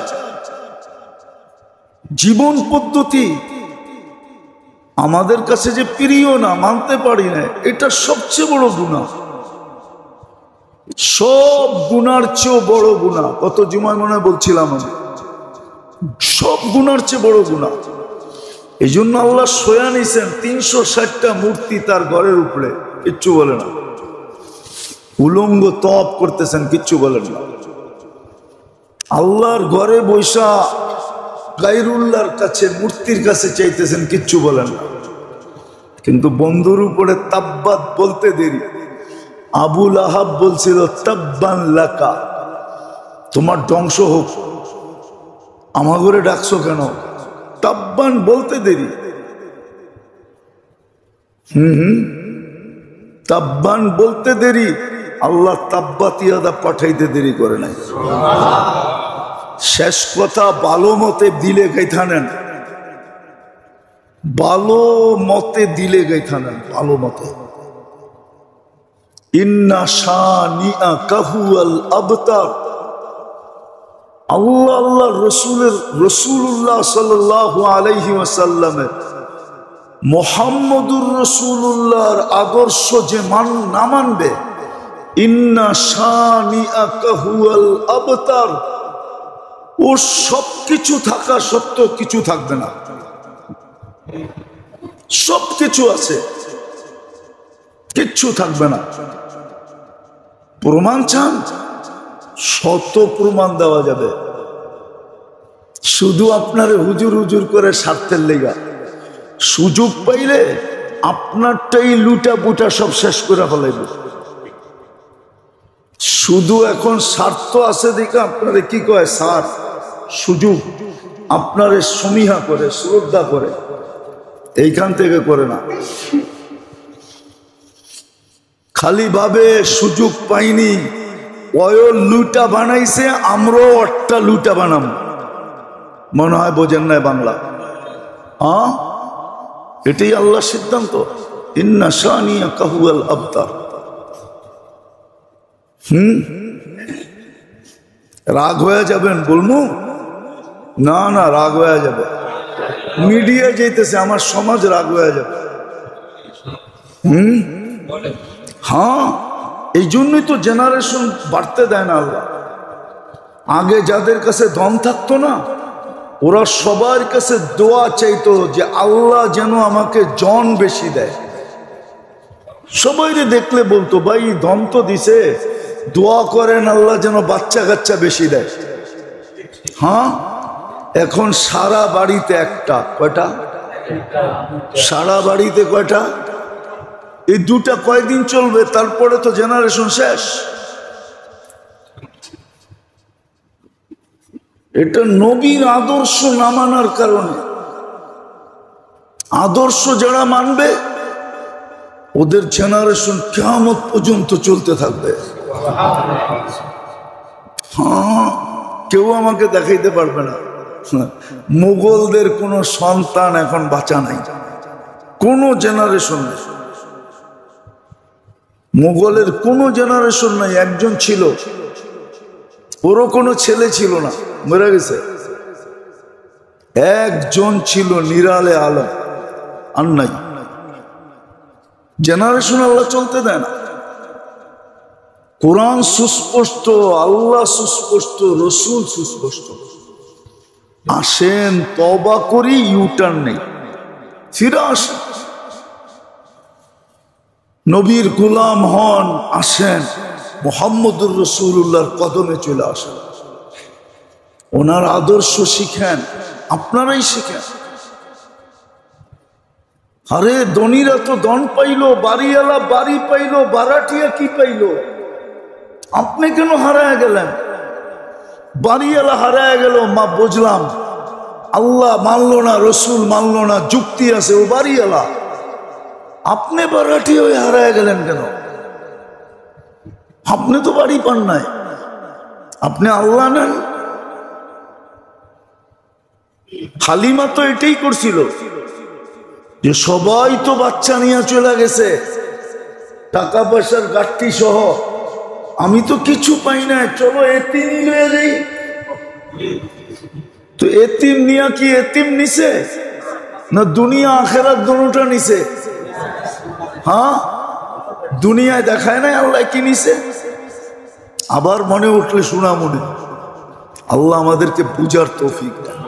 জীবন পদ্ধতি আমাদের কাছে যে প্রিয় না, মানতে পারি না, এটা সবচেয়ে বড় গুনাহ। সব গুনার চেয়েও বড় গুনাহ। কত জুমায় মনে বলছিলাম আমি, সব গুনার চেয়ে বড় গুনাহ। এই জন্য আল্লাহ সয়া নিছেন 360টা মূর্তি তার ঘরের উপরে, কিচ্ছু বলে না। উলঙ্গ তপ করতেছেন, কিচ্ছু বলেন না। আল্লাহর ঘরে বৈশা গায়রুল্লাহর কাছে, মূর্তির কাছে চাইতেছেন, কিচ্ছু বলেন না। কিন্তু বন্ধুর উপরে তাব্বাত বলতে দেরি। আবুল আহাব বলছিল তাব্বান লাকা, তোমার ধ্বংস হোক, আমার ঘরে ডাকছো কেন? তাব্বান বলতে দেরি। তাব্বান বলতে দেরি, আল্লাহ তাব্বাতিয়াদা পাঠাইতে দেরি করে নাই। শেষ কথা ভালো মতে দিলে গাইথা নেন, ভালো মতে দিলে গাইথা নেন, ভালো মতে। ইন্না শানিআ কাহুয়াল আবতার। আল্লাহ আল্লাহ রসুল্লাহ সাল্লাল্লাহু আলাইহি ওয়াসাল্লামের, মুহাম্মদুর রাসূলুল্লাহর আদর্শ যে না মানবে, ইন্না শানিআ কাহুয়াল আবতার, ও সব কিছু থাকা সত্ত্বেও কিছু থাকবে না, সব কিছু আছে, কিচ্ছু থাকবে না। প্রমাণ চান? শত প্রমাণ দেওয়া যাবে, শুধু আপনার হুজুর হুজুর করে স্বার্থের লেগা সুযোগ পাইলে আপনারটাই লুটা বুটা সব শেষ করে ফেলাইব। শুধু এখন স্বার্থ আছে দেখে আপনারে কি কয় স্যার, সুযোগ আপনারে সমীহা করে শ্রদ্ধা করে, এইখান থেকে করে না। খালি ভাবে সুযোগ পাইনি, ওই লুটা বানাইছে, আমরাও একটা লুটা বানাম। মনে হয় বোঝেন নাই বাংলা? হ্যাঁ, এটাই আল্লাহর সিদ্ধান্ত। ইন্না শানিয়াকা হুয়াল আবতার। রাগ হয়ে যাবেন বলবো না? না, রাগ হয়ে যাবে, মিডিয়া যেতেছে, আমার সমাজ রাগ হয়ে যাবে। হ্যাঁ, এই জন্যই তো জেনারেশন বাড়তে দেয় না আল্লাহ। আগে যাদের কাছে ধন থাকতো না, ওরা সবার কাছে দোয়া চাইতো যে আল্লাহ যেন আমাকে জন বেশি দেয়। সবাই দেখলে বলতো ভাই ধন তো দিছে, দোয়া করেন আল্লাহ যেন বাচ্চা কাচ্চা বেশি দেয়। হ্যাঁ, এখন সারা বাড়িতে একটা, কয়টা? সারা বাড়িতে কয়টা? এই দুটা কয়দিন চলবে, তারপরে তো জেনারেশন শেষ। এটা নবীর আদর্শ না মানার কারণে। আদর্শ যারা মানবে ওদের জেনারেশন কিয়ামত পর্যন্ত চলতে থাকবে। হ্যাঁ, কেউ আমাকে দেখাইতে পারবে না মুঘলদের কোন সন্তান এখন বাঁচা নাই, কোন জেনারেশন নেই। মুঘলের কোন জেনারেশন নাই। একজন ছিল, ওরও কোনো ছেলে ছিল না, মরে গেছে। একজন ছিল নিরালে আলম, আর নাই। জেনারেশন আল্লাহ চলতে দেয় না। কোরআন সুস্পষ্ট, আল্লাহ সুস্পষ্ট, রসুল সুস্পষ্ট। আসেন তওবা করি, ইউটার্ন নেই, ফিরে আসেন, নবীর গোলাম হন, আসেন মুহাম্মদুর রাসূলুল্লাহর কদমে চলে আসেন, ওনার আদর্শ শিখেন, আপনারাই শিখেন। আরে ধনীরা তো ধন পাইলো, বাড়িওয়ালা বাড়ি পাইলো, বারাটিয়া কি পাইলো? আপনি কেন হারায় গেলেন? বাড়িওয়ালা হারায় গেল, মা বুঝলাম, আল্লাহ মানলো না, রসুল মানলো না, যুক্তি আছে, ও বাড়িওয়ালা। আপনি বারাটি হয়ে হারায় গেলেন কেন? আপনি তো বাড়ি পান নাই, আপনি আল্লাহ নেন। হালিমা তো এটাই করছিল যে সবাই তো বাচ্চা নিয়ে চলে গেছে, টাকা পয়সার গাঠটি সহ, আমি তো কিছু পাই না, চলো এতিম নিয়ে যাই। তো এতিম নিয়া কি এতিম নিছে না দুনিয়া আখেরাত দুটোটা নিছে? হ্যাঁ, দুনিয়ায় দেখায় নাই আল্লাহ কি নিছে। আবার মনে উঠলে শোনা মনে, আল্লাহ আমাদেরকে বুঝার তৌফিক দেন।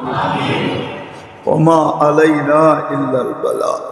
ওমা আলাইনা ইল্লাল বালাগ।